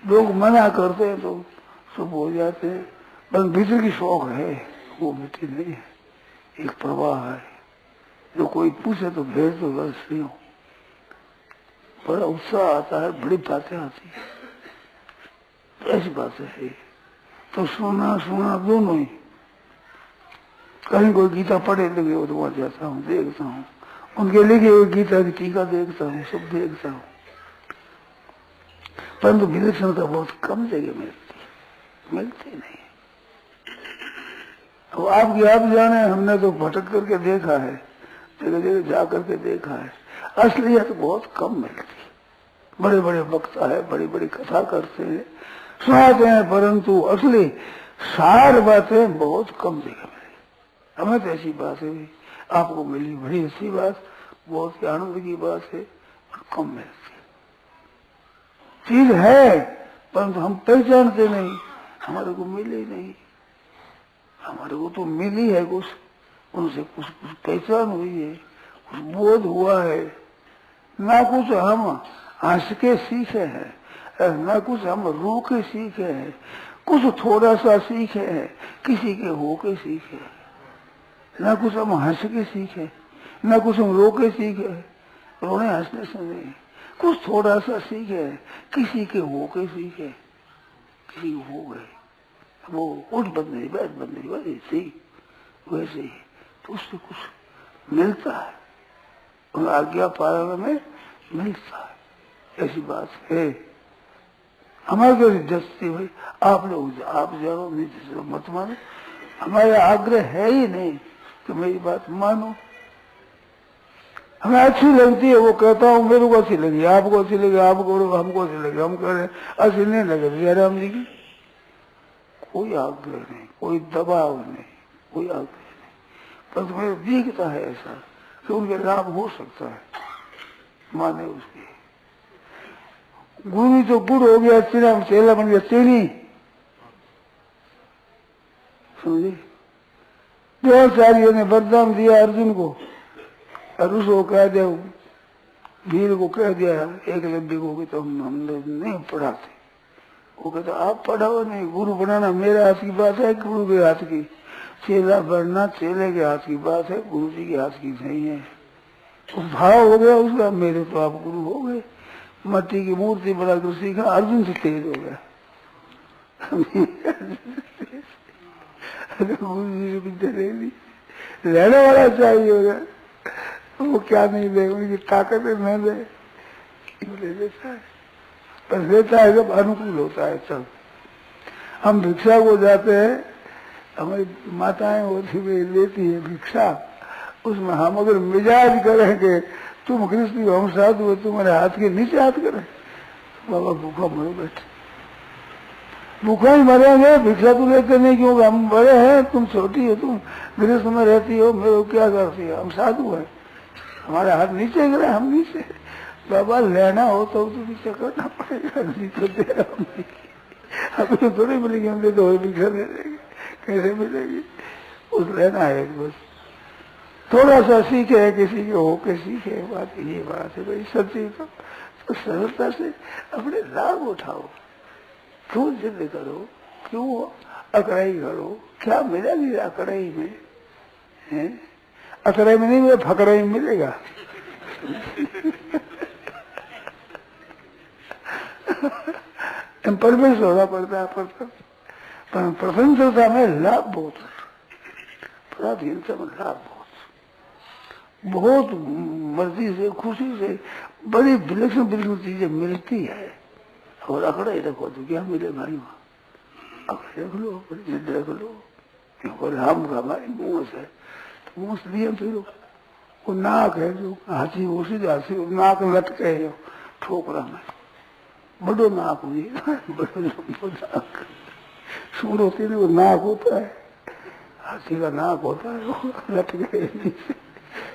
लोग मना करते हैं तो सब हो जाते हैं, पर भीतर की शौक है, वो मिट्टी नहीं है, एक प्रवाह है। जो कोई पूछे तो भेज तो बस नहीं हो, बड़ा उत्साह आता है, बड़ी बातें आती है, तो ऐसी बातें है। तो सुना सुना दोनों ही, कहीं कोई गीता पढ़े लगे हो तो वहां जाता हूँ, देखता हूँ, उनके लिखे हुए गीता की टीका देखता हूँ, सब देखता हूँ, परंतु विलक्षणता बहुत कम जगह मिलती नहीं। अब आपकी आप जाने, हमने तो भटक करके देखा है, जगह जगह जा करके देखा है, असलियत बहुत कम मिलती। बड़े बड़े वक्ता है, बड़ी बड़ी कथा करते हैं, सुनाते हैं, परंतु असली सार बातें बहुत कम जगह मिली। हमें तो ऐसी बात है, आपको मिली, बड़ी अच्छी बात, बहुत आनंद की बात है, और कम मिलती चीज है, परंतु हम पहचानते नहीं, हमारे को मिली नहीं। हमारे को तो मिली है कुछ, उनसे कुछ पहचान हुई है, कुछ बोध हुआ है, ना कुछ हम हंस के सीखे हैं, ना कुछ हम रो के सीखे हैं, कुछ थोड़ा सा सीखे हैं, किसी के हो के सीखे, ना कुछ हम हंस के सीखे, ना कुछ हम रो के सीखे, रोने हंसने से नहीं, कुछ थोड़ा सा सीखे, किसी के हो के सीखे, किसी के हो गए, वो उठ बंद नहीं, बैठ बंद नहीं, वैसे ही तो उससे कुछ मिलता है, उन आज्ञा पालन में मिलता है, ऐसी बात है। हमारे को जस्ती भाई आप लोग आप जानो, नहीं मत मानो, हमारा आग्रह है ही नहीं कि मेरी बात मानो। हमें अच्छी लगती है, वो कहता हूँ मेरे को अच्छी लगी, आपको अच्छी लगी, आपको हमको अच्छी लगी, हम कह रहे हैं अच्छी नहीं लगे जय राम जी की। कोई आग्रह नहीं, कोई दबाव नहीं, कोई आग्रह नहीं, पर तुम्हें दिखता है ऐसा कि उनके लाभ हो सकता है, माने उसकी। गुरु तो गुड़ हो गया, चेला बन गया चेली, समझे। द्रोणाचार्य ने वरदान दिया अर्जुन को, और उसको कह दिया, वीर को कह दिया एकलव्य को कि तो हम लोग नहीं पढ़ाते। वो कहता आप पढ़ाओ नहीं, गुरु बनाना मेरे हाथ की बात है, गुरु के हाथ की, चेला बनना चेले के हाथ की बात है, गुरु जी के हाथ की नहीं है। तो भाव हो गया उसका, मेरे तो आप गुरु हो गए, मट्टी की मूर्ति बनाकर सीखा, अर्जुन से तेज हो गया। गुरु जी से विद्या रहने वाला चाहिए होगा, वो क्या नहीं दे, उनकी ताकत न दे, ले देता है, पर देता है जब अनुकूल होता है सब। हम भिक्षा को जाते हैं, हमारी माताएं होती हुई लेती है भिक्षा, उसमें हम अगर मिजाज करेंगे तुम कृष्ण हो हम साधु हो, तुम्हारे हाथ के नीचे हाथ करें, बाबा भूखा मरो बैठे, भूखा ही मरेंगे, भिक्षा तो लेते नहीं, क्योंकि हम बड़े हैं, तुम छोटी हो, तुम गृहस्थ में रहती हो, मेरे को क्या करती हो, हम साधु हैं, हमारे हाथ नीचे गिरे, हम नीचे। बाबा लेना हो तो भिक्षा करना पड़ेगा, नहीं तो दे रहा नहीं, अभी तो थोड़ी मिलेगी, हम दे दो भिक्षा दे देंगे, कैसे मिलेगी, उस लेना है बस। थोड़ा सा सीखे है, किसी के होके सीखे, बात ये बात है भाई, सच्ची तो सरलता से अपने लाभ उठाओ, क्यों जिद करो, क्यों अकड़ाई करो, क्या मिलेगी अकड़ाई में है? अकड़ाई में नहीं मिले, फकड़ाई में मिलेगा। परवेश होना पड़ता है। पर प्रसन्नता में लाभ बहुत है, पराधीनता में लाभ बहुत मर्जी से, खुशी से बड़ी विलक्षण विलक्षण चीजें मिलती है। और अकड़ा ही रखो तो क्या मिले भाई, वहां अकड़े रख लो, जिद रख लो, और हम हमारी मुंह से तो मुंह से दिए फिर वो नाक है जो हाथी उसी हाथी नाक लटके है ठोकरा में, बड़ो नाक हुई बड़ो नाक सूर होती है, वो नाक होता है, हाथी का नाक होता है, वो लटके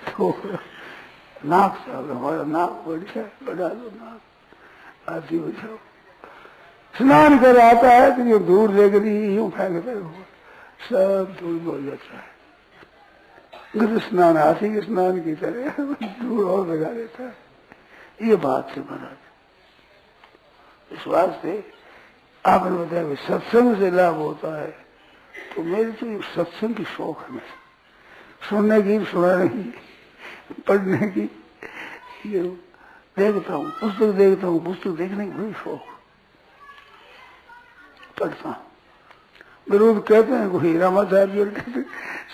ठोकरा नाक से हमारा नाक बढ़िया बढ़ा दो, नाक हाथी हो जाओ। स्नान कर आता है तो यूं दूर देख रही यूं फेंकते हो, सब दूर हो जाता है। स्नान हाथी के स्नान की तरह दूर और लगा देता है। ये बात है महाराज। इस वास्ते आपने बताया सत्संग से लाभ होता है, तो मेरी तो सत्संग की शौक है, सुनने की, सुनाने की, पढ़ने की, ये देखता हूँ, पुस्तक देखता हूँ, पुस्तक देखने की बड़ी शौक, पढ़ता हूँ। रोज कहते हैं कोई रामाचार्य कहते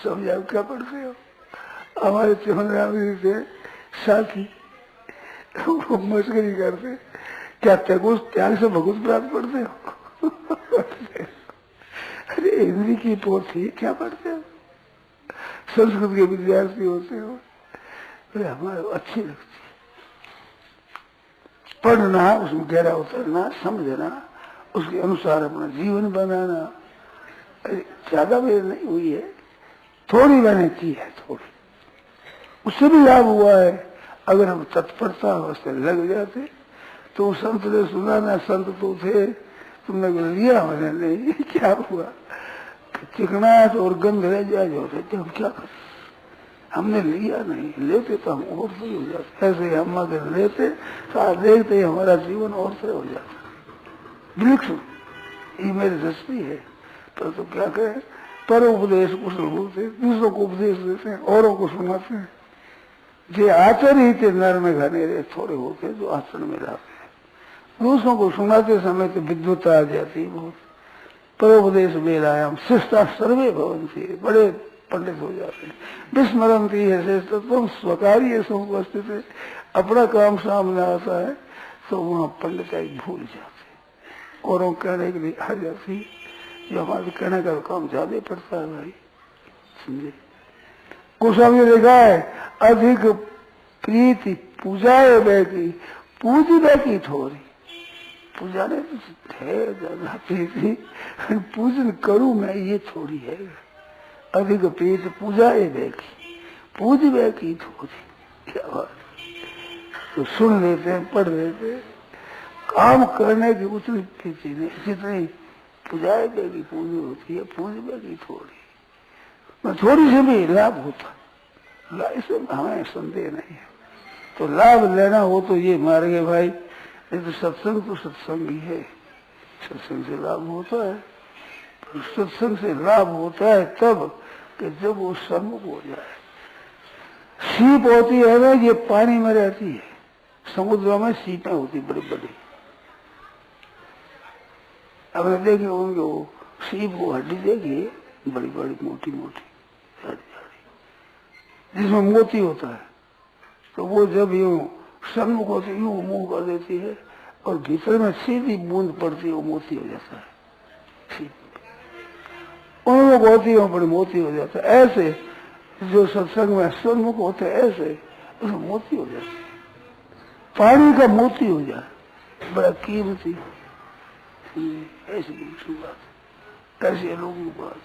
समझाओ क्या पढ़ते हो, हमारे चौधराम थे साथी वो मस्करी करते, क्या त्याग से भगवत प्राप्त पढ़ते हो अरे हिंदी की पोथी क्या पढ़ते हो, संस्कृत के विद्यार्थी होते हो, अरे हमारे अच्छी लगती है पढ़ना, उसमें गहरा उतरना, समझना, उसके अनुसार अपना जीवन बनाना। अरे ज्यादा मेहनत नहीं हुई है, थोड़ी मेहनत की है, थोड़ी, उससे भी लाभ हुआ है। अगर हम तत्परता उससे लग जाते तो संत ने सुना ना, संत तो थे, तुमने लिया मैंने नहीं, क्या हुआ, चिकनाहट और गंध रह जाए जो रहते, हम क्या करें, हमने लिया नहीं, लेते तो हम और सही हो जाते। ऐसे हम अगर लेते तो देखते हमारा जीवन और सही हो जाता। विलक्षण ये मेरी दृष्टि है। पर तो क्या करें, पर उपदेश कुशल बोलते, दूसरों को उपदेश देते हैं, औरों को सुनाते हैं। जे आचरित नर में घने रहे थोड़े होते जो आचरण में रहते हैं, दूसरों को सुनाते समय तो विद्वता आ जाती बहुत। परोपदेश बेलायाम शिष्टा सर्वे भवन्ति, बड़े पंडित हो जाते हैं। विस्मरंती है श्रेष्ठ तुम स्वकार्य समुपस्थित है, अपना काम सामने आता है तो वहाँ पंडिताई भूल जाते, औरों कहने के लिए आ जाती, जो हमारे कहने का काम ज्यादा पड़ता है भाई, समझे। गोस्वामी ने लिखा है अधिक प्रीति पूजाए बैठी, पूज बैठी थोड़ी, पूजाने है ज्यादा प्रीति, पूजन करूं मैं ये थोड़ी है। अधिक प्रीति पूजाए बैठी, पूज बैठी थोड़ी, क्या बात। तो सुन लेते हैं, पढ़ लेते हैं, काम करने की उतनी प्रीति नहीं, जितनी पूजाए बैठी पूजी होती है, पूज बैठी थोड़ी, मैं थोड़ी से भी लाभ होता, इसमें हमें संदेह नहीं है। तो लाभ लेना हो तो ये मार्ग है भाई, नहीं तो सत्संग तो सत्संग ही है, सत्संग से लाभ होता है। पर सत्संग से लाभ होता है तब कि जब वो सम्मुख हो जाए। सीप होती है ना, ये पानी में रहती है, समुद्र में सीपें होती बड़ी बड़ी, अब देखिए उनके वो सीप को हड्डी देखिए, बड़ी बड़ी मोटी मोटी जिसमें मोती होता है, तो वो जब यूं सम्मुख होती यूं मुंह कर देती है और भीतर में सीधी बूंद पड़ती है, वो मोती हो जाता है। उन लोग होती है बड़ी मोती हो जाता है। ऐसे जो सत्संग में सम्मुख होते हैं ऐसे उसमें मोती हो जाती है, पानी का मोती हो जाए, बड़ा कीमती। ऐसी बात, ऐसे लोगों की बात।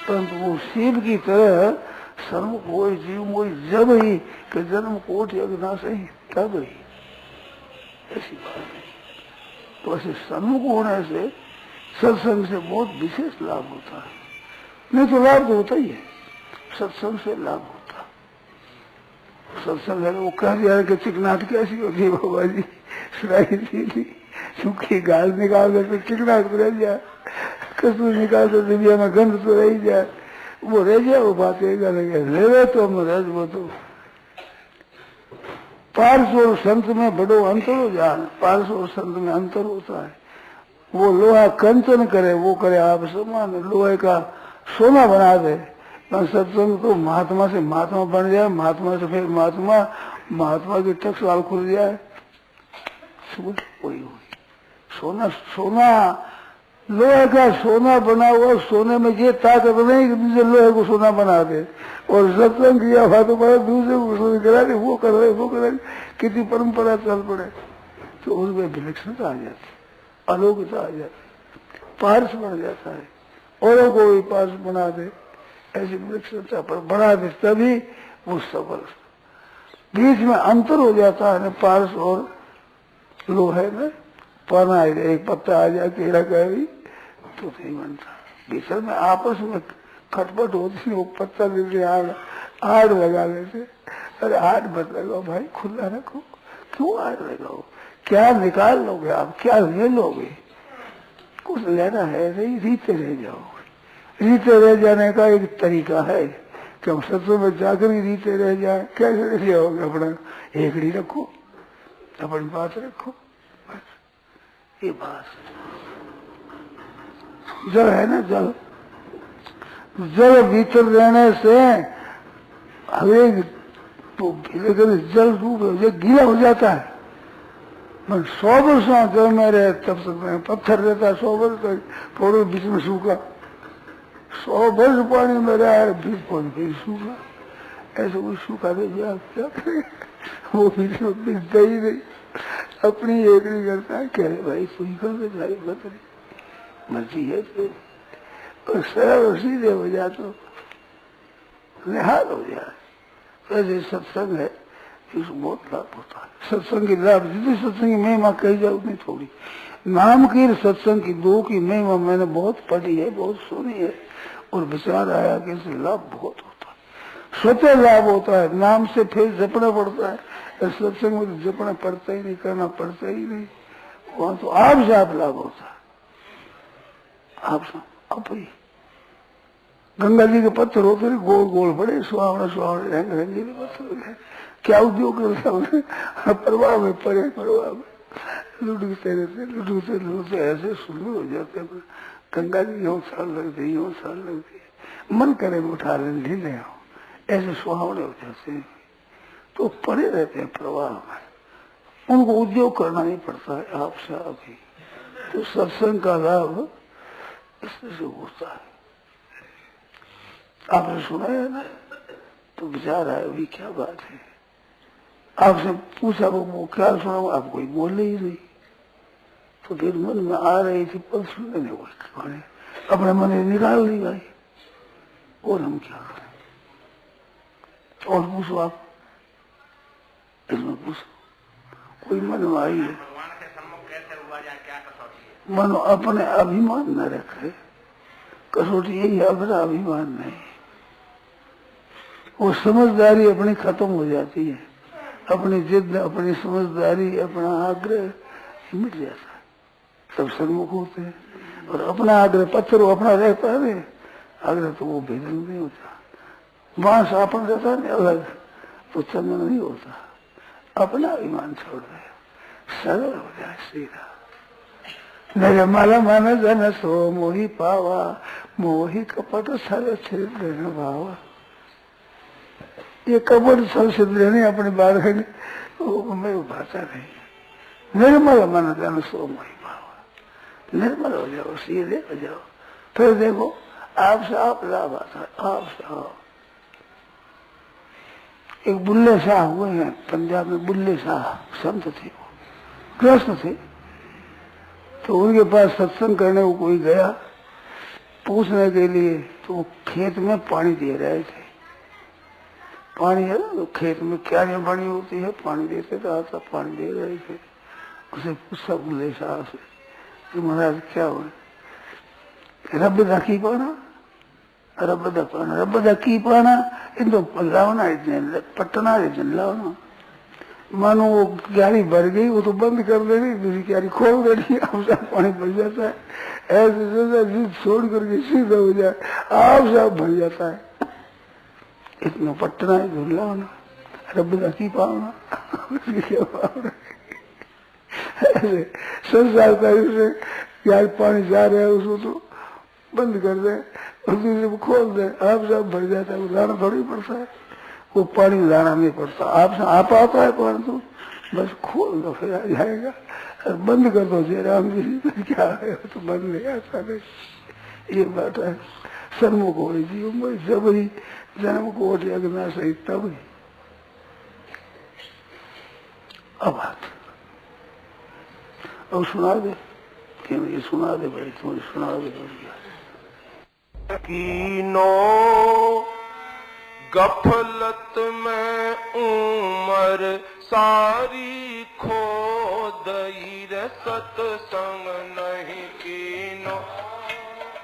परंतु वो शिव की तरह सर्वमुख हो जीव मोई जब ही कि जन्म कोटि अग्नाश ही तब ही, ऐसी बात है। तो ऐसे सन्मुख होने से सत्संग से बहुत विशेष लाभ होता है। नहीं तो लाभ तो होता ही है, सत्संग से लाभ होता। सत्संग है वो कह दिया कि चिकनाहट कैसी होती है बाबा जी, सुनाई थी क्योंकि गाल निकाल दे तो चिकनाहट रह जाए, कसूर निकाल दे दुनिया में गंध तो रह जाए, वो रह जाए, वो बात एक अलग है। ले तो हम रज वो तो पार्श्व और संत में बड़ो अंतर हो जाए, पार्श्व और संत में अंतर होता है। वो लोहा कंचन करे, वो करे आप समान, लोहे का सोना बना दे। सत्संग तो महात्मा से महात्मा बन जाए, महात्मा से फिर महात्मा, महात्मा की टकसाल खुल जाए, वही सोना। सोना लोहे का सोना बना हुआ, सोने में ये ताकत नहीं कि दूसरे लोहे को सोना बना दे। और सत्संग किया हुआ तो बड़ा दूसरे को सोना करा दे, वो कर रहे वो कर रहे, कितनी परंपरा चल पड़े तो उसमें विलक्षणता आ जाती, अलौकिकता आ जाती, पारस बन जाता है, औरों को भी पारस बना दे, ऐसी विलक्षणता पर बढ़ा दे, तभी वो सफल। बीच में अंतर हो जाता है न पारस और लोहे में, पाना आ जाए, एक पत्ता आ जाए केड़ा का भी तो नहीं बनता। बीच में आपस में खटपट होती, वो पत्ता देते आड़ लगा लेते। अरे आड़ मत लगाओ भाई, खुला रखो, क्यों आड़ लगाओ, क्या निकाल लोगे आप, क्या ले लोगे, कुछ लेना है नहीं, रीते रह जाओगे। रीते रह जाने का एक तरीका है कि हम सत्संग में जाकर ही रीते रह जाए, कैसे रह जाओगे, अपना एकड़ी रखो, अपनी बात रखो, ये बात। जल है ना, जल, जल भीतर रहने से हर जल रूप है, गीला हो जाता है। मैं 100 वर्ष जल में रहे तब तक पत्थर रहता है, 100 वर्ष तक, थोड़े बीच में सूखा, 100 वर्ष पानी में रहा है, बीच पानी फिर सूखा, ऐसे कोई सूखा दे क्या करें, वो बीच में मिलता ही नहीं, अपनी एकड़ी करता है, कह रहे भाई तू ही कर दे, भाई बता मर्जी है तो, और सरल सीधे हो जाए तो निहाल हो जाए। ऐसे सत्संग है, इसको बहुत लाभ होता है। सत्संग की लाभ, जितनी सत्संग की महिमा कही जाए उतनी थोड़ी। नाम की सत्संग की दो की महिमा मैंने बहुत पढ़ी है, बहुत सुनी है, और विचार आया कि इससे लाभ बहुत होता है, स्वतः लाभ होता है। नाम से फिर जपना पड़ता है, सत्संग में तो जपना पड़ता ही नहीं, करना पड़ता ही नहीं, वहां तो आप से आप लाभ होता है। आप ही गंगा जी के पत्थर होते थे, गोल गोल बड़े सुहावना सुहावने रंग रंगीले पत्थर है, क्या उद्योग करता है, प्रवाह में पड़े, प्रवाह में लुटते रहते, लुटते लुटते ऐसे सुंदर हो जाते हैं। गंगा जी यूं साल लगती, यूं साल लगती है, मन करे उठा ले ले आओ, ऐसे सुहावने हो जाते हैं, तो पड़े रहते हैं प्रवाह में, उनको उद्योग करना नहीं पड़ता है, आप से आप ही। तो सत्संग का लाभ इससे होता है। आपने सुना है ना, तो विचार आया अभी क्या बात है, आपसे पूछा वो क्या सुना, आप कोई बोले ही नहीं, तो फिर मन में आ रही थी पल सुनने को, अपने मन में निकाल ली भाई, और हम क्या करें, और पूछो आप, इसमें पूछो कोई मन में आई है, मन अपने अभिमान न रखे, कसौटी यही है, अपना अभिमान नहीं, वो समझदारी अपनी खत्म हो जाती है, अपनी जिद, अपनी समझदारी, अपना आग्रह मिट जाता है, सब सन्मुख होते हैं। और अपना आग्रह पत्थर वो अपना रहता है, आग्रह तो वो भेदन नहीं होता, बांस अपन रहता है अलग, तो चंदन नहीं होता, अपना अभिमान छोड़ रहे, सरल हो जाए सीधा। निर्मल मन जन सो मोहि पावा, मोहि कपट सर छिद्र भावा। ये कपट सर छिद्र नहीं, अपनी बात है में भाषा नहीं। निर्मल मन जन सो मोहि पावा, निर्मल हो जाओ, सीधे हो जाओ, फिर देखो आपसे आप लाभ आता है, आपसे आप। एक बुल्ले शाह हुए हैं पंजाब में, बुल्ले शाह संत थे, कृष्ण थे, तो उनके पास सत्संग करने को कोई गया पूछने के लिए, तो वो खेत में पानी दे रहे थे, पानी है ना, तो खेत में क्यारियां बनी होती है, पानी देते था, पानी दे रहे थे। उसे पूछा बुल्ले शाह से कि महाराज क्या हुआ, रब दा की पाना, रब दा पाना, रब दा की पाना, इन तो लावना इतने पटना इतने लावना, मानो वो क्यारी भर गई, वो तो बंद कर देनी, दूसरी क्यारी खोल देनी, आप सब पानी भर जाता है, ऐसे जिद छोड़ करके सीधा हो जाए, आप सब भर जाता है, इतना पटना है धुल्ला होना, रब दा की पावना, क्या पावना, ऐसे संसार से यार पानी जा रहा है उसको तो बंद कर दे और दूसरे को खोल दे, आप सब भर जाता है, वो लाना थोड़ी पड़ता है, वो पानी लाना नहीं पड़ता, आप आता है पानी तो बस खोल दो फिर आ जाएगा, बंद कर दो जयराम जी क्या है तो बंद नहीं आता नहीं। ये बात है सन्मुख हो जी उम्र जब ही जन्म को जगना सही तब ही। अब अब सुना दे कि ये सुना दे भाई, तुम्हें सुना दे कीनो गफलत में उम्र सारी खो दई रे सत्संग नहीं कीनो,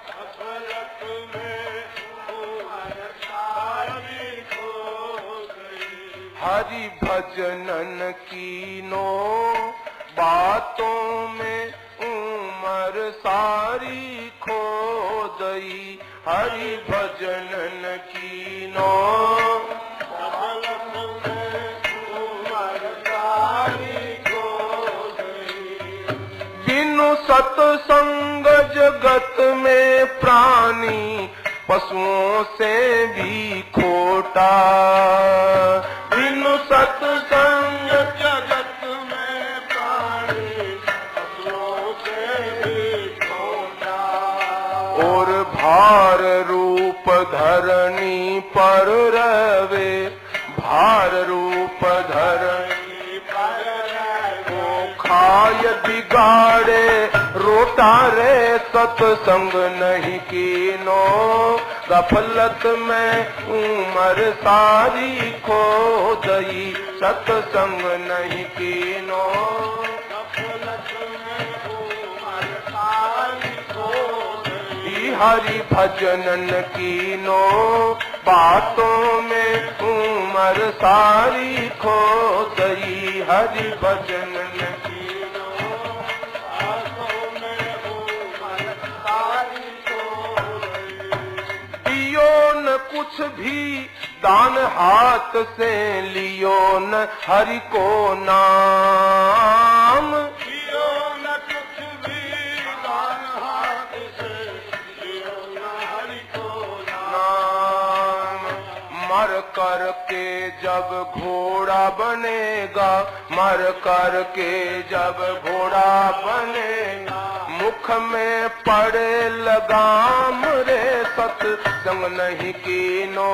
गफलत में उम्र सारी खो गई, हरि भजनन कीनो बातों में उम्र सारी खो दई, हरि भजनन कीनो बिनु सत्संग जगत में प्राणी पशुओं से भी खोटा, बिनु सत्संग जगत में प्राणी पशुओं से भी खोटा, और भार रूप धरणी पर रवे, भार रूप धरणी पर रवे, खाय बिगाड़े रोटा रे सत्संग नहीं कीनो, गफलत में उम्र सारी खो दई सत्संग नहीं कीनो, गफलत में उम्र सारी खो दई, हरि भजनन कीनो बातों में उम्र सारी खो दई, हरि भजनन कीनो बातों में उम्र सारी खो दई, दियो न कुछ भी दान हाथ से लियो न हरि को नाम, लियो न कुछ भी दान हाथ से लियो न हरि को नाम, मर कर के जब घोड़ा बनेगा, मर कर के जब घोड़ा बनेगा, मुख में पड़े लगाम रे सत्संग नहीं कीनो,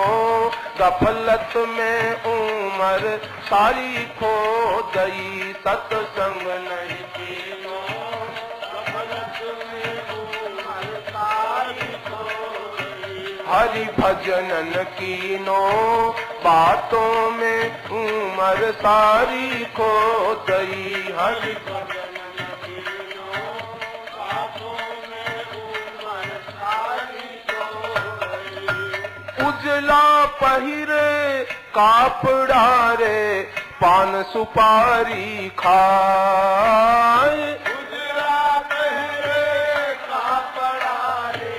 गफलत में उम्र सारी खो दई सत्संग नहीं कीनो, गफलत में उम्र सारी खो दई, हरि भजनन कीनो बातों में उम्र सारी खो दई, हरि भजनन कीनो बातों में उम्र सारी खो दई, उजला पहिरे कापड़ा रे पान सुपारी खाए, उजला पहिरे कापड़ा रे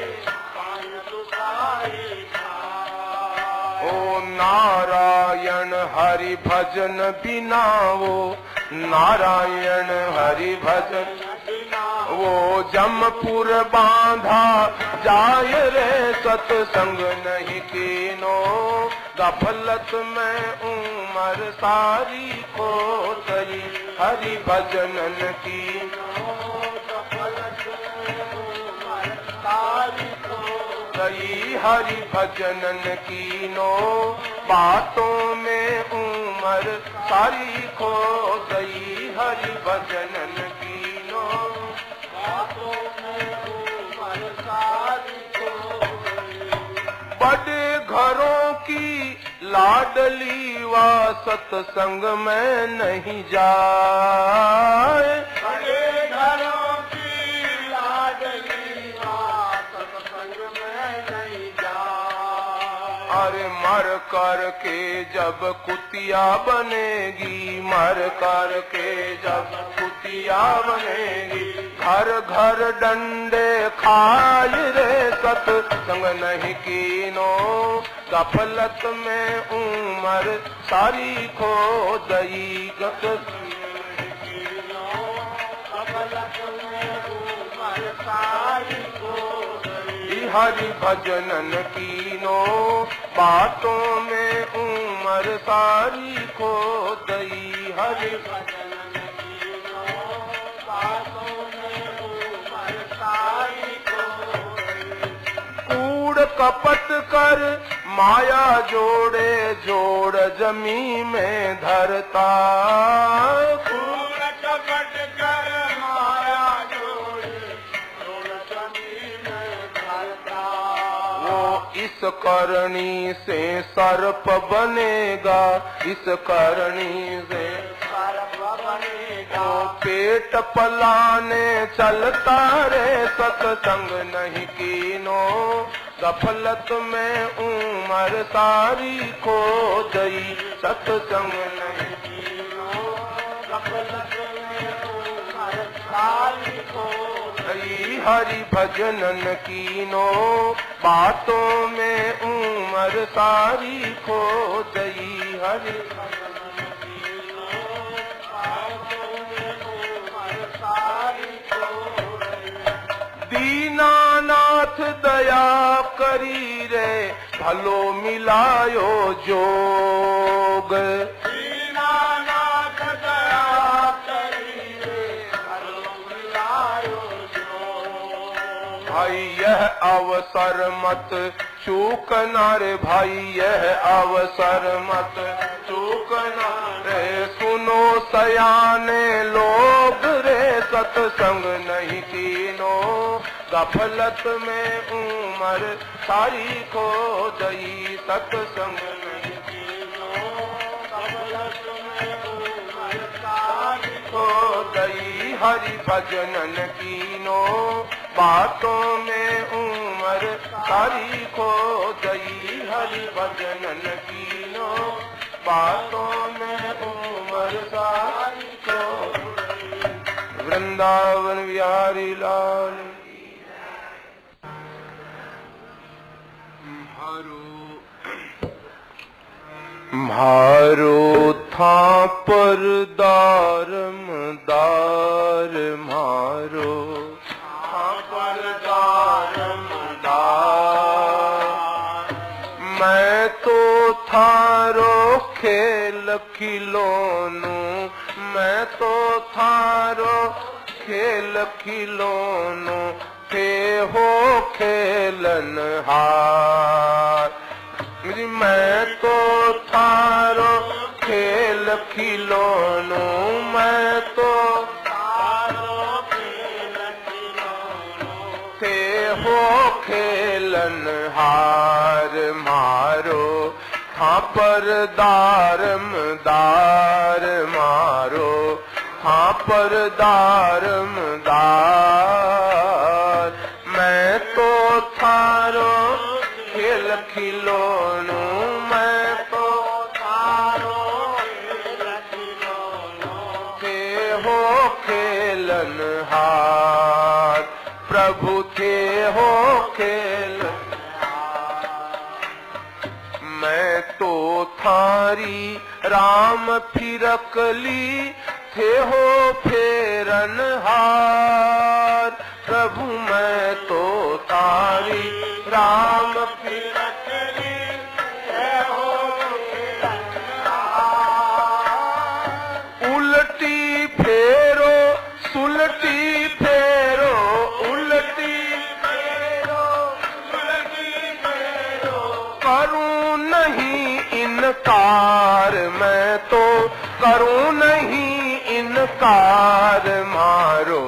पान सुपारी खाए, ओ नारायण हरि भजन बिना वो, नारायण हरि भजन वो जमपुर बांधा जाय रे सत्संग नहीं कीनो, गफलत में उम्र सारी खो दई, हरि भजनन कीनो गफलत में उम्र सारी खो दई, हरि भजनन कीनो बातों में उम्र सारी खो दई, हरि भजनन कीनो बातों में उम्र सारी खो दई, बड़े घरों की लाडली वा सत्संग में नहीं जाए, बड़े घरों की लाडली वा सत्संग में नहीं जाए, अरे मर कर के जब कुतिया बनेगी, मर कर के जब कुतिया बनेगी, घर घर डंडे खाए रे सत्संग नहीं कीनो, गफलत में उम्र सारी खो दई, गफलत में उम्र हरि भजनन कीनो, बातों में उम्र सारी खो गई। हरि भजनन कीनो, बातों में उम्र सारी खो गई। कूड़ कपट कर माया जोड़े, जोड़ जमी में धरता। कूड़ कपट कर माया जोड़े, जोड़ जमी में धरता। वो इस करनी से सर्प बनेगा, इस करनी से सर्प बनेगा। वो पेट पलाने चलता रे, सत्संग नहीं कीनो, गफलत में उम्र सारी खो गई। सत्संग नहीं कीनो, गफलत में उम्र सारी खो गई। हरि भजनन कीनो, बातों में उम्र सारी खो गई। हरि भजनन कीनो, बातों में उम्र सारी खो गई। दीनानाथ दया करी रे, भलो मिलायो जोग। दीनानाथ दया करी रे, भलो मिलायो जोग। भाई यह अवसर मत चूकना रे, भाई यह अवसर मत चूकना रे। सुनो सयाने लोग रे, सत्संग नहीं कीनो, गफलत में उम्र सारी खो गई। सत्संग नहीं कीनो, गफलत में उम्र सारी खो गई। हरि भजनन कीनो, बातों में उम्र सारी खो गई। हरि भजनन कीनो, बातों में उम्र सारी खो गई। वृंदावन बिहारी लाल। मारो था पर दारम दार, मारो था पर दारम दार। मैं तो थारो खेल खिलौनू, मैं तो थारो खेल खिलौनू, थे हो खेलन हार। मैं तो थारो खेल खिलौनू, मैं तो थारो खेल खिलौनू, थे हो खेलन हार। मारो था पर दारम दार, मारो था पर दारम दार। मैं तो थारो खेल खिलौनू, मैं तो थारो खेल खिलौनू, थे हो खेलन हार। प्रभु थे हो खेलन हार। मैं तो थारी राम फिरकली, थे हो फेरन हार। प्रभु मैं तो तारी राम फिरकली, थे हो फेरन हार। उल्टी फेरो सुलटी फेरो, उल्टी फेरो सुलटी फेरो, करूं नहीं इनकार, मैं तो करूं नहीं इनकार। मारो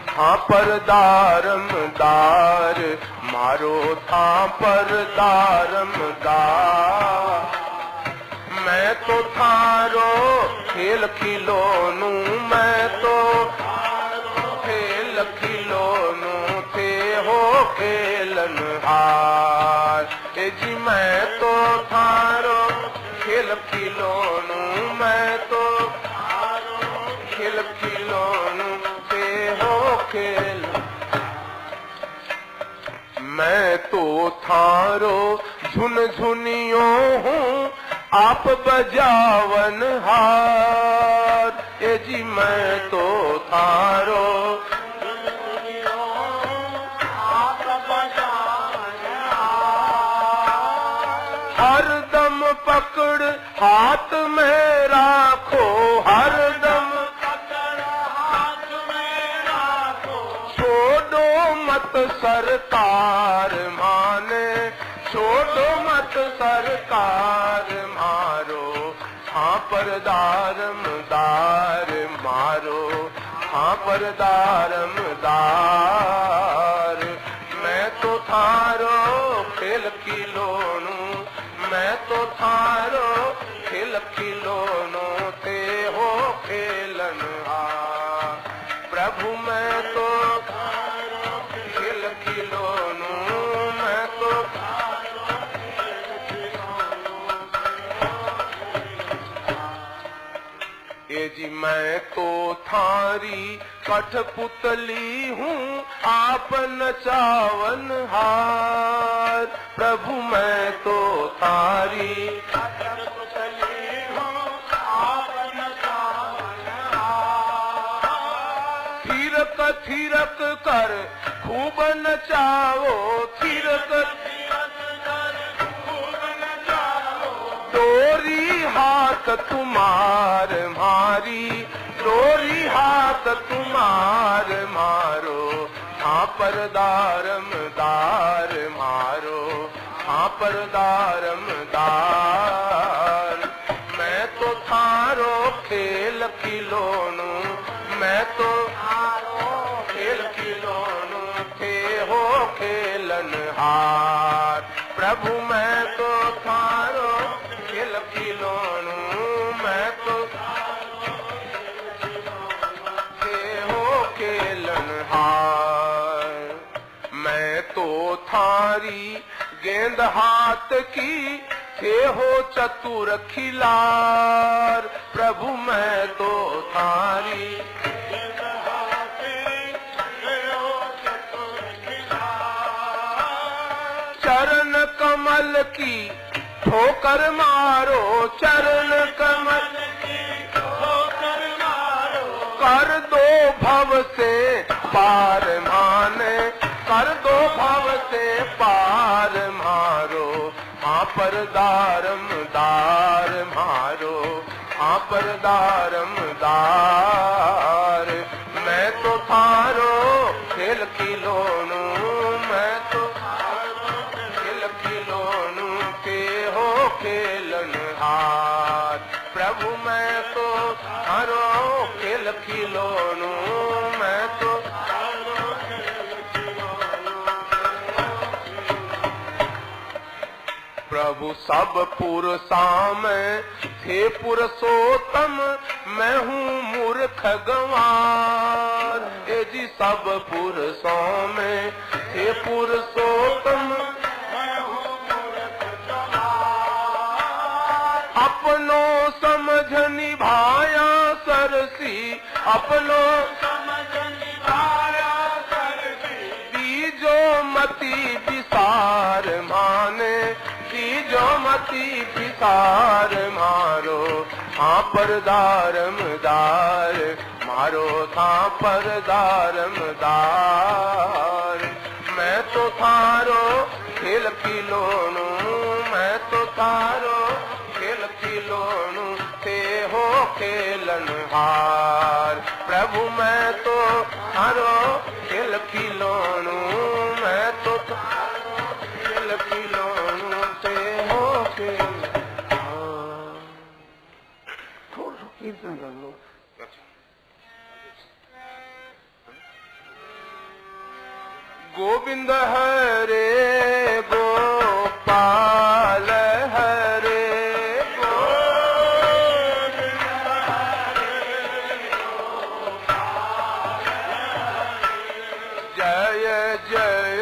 था पर दारम दार, मारो था पर दारम दार। मैं तो थारो खेल खिलौनू, मैं तो खेल खिलौनू, थे हो खेलन हार। ए जी मैं तो थारो खेल खिलौनू, मैं तो खेल खिलौनू, थे हो खेल। मैं तो थारो झुनझुनियों हूँ, आप बजावन हार। ए जी मैं तो थारो, आप बजावन हरदम पकड़ हाथ में राखो, हरदम पकड़ हाथ में राखो। छोड़ो मत सरकार माने, छोड़ो मत सरकार मारो। हाँ पर दारम दार मारो, हाँ पर दारम दार। मैं तो थारो खेल खिलौनो, मैं तो थारो खेल खिलौनो, ते हो खेलनहार। प्रभु मैं तो थारो खेल खिलौनो, मैं तो ए जी मैं तो थारी कठपुतली हूँ, आप नचावन हार। प्रभु मैं तो थारी कठपुतली हूँ, आप नचावन हार। थिरक थिरक कर खूब नचाओ, थिरक थिरक कर खूब नचाओ। डोरी हाथ तुम्हार मारी, डोरी हाथ तुम्हार मारो। हाँ पर दारम दार मारो, हाँ पर दारम दार। मैं तो थारो खेल खिलौनो, मैं तो थारो खेल खिलौनो, थे हो खेलनहार। प्रभु मैं तो थारो खेल खिलौनो, मैं तो मैं तो थारी गेंद हाथ की, थे हो चतुर खिलार। प्रभु मैं तो थारी गेंद हाथ की, थे हो चतुर खिलार। चरण कमल की ठोकर मारो, चरण कमल की ठोकर मारो। कर दो भव से पार माने, कर दो भव से पार मारो। हाँ पर दारम दार मारो, हाँ पर दारम दार। मैं तो थारो खेल खिलौनो, मैं तो थारो खेल खिलौनो, के हो खेलनहार। प्रभु मैं तो थारो खेल खिलौनो, मैं तो थारो खेल खिलौनो। प्रभु सब पुरुषों में थे पुरुषोत्तम, मैं हूँ मूर्ख गंवार। ए जी सब पुरुषों में थे पुरुषोत्तम, मैं हूँ मूर्ख गंवार। अपनों समझ निभाया सरसी, अपनों समझ निभाया सरसी। बीजो मती विसार माने, बीजो मती विसार मारो। हाँ पर दारम दार मारो, हाँ पर दारम दार। मैं तो थारो खेल खिलौनो, मैं तो थारो खेल खिलौनो, थे हो खेलनहार। प्रभु मैं तो थारो खेल खिलौनो, मैं तो थारो खेल खिलौनो, थे हो खेलनहार। थोड़ा सा कीर्तन कर लो। गोविंद हरे गोपाल हरे गोविंद हरे गोपाल हरे। जय जय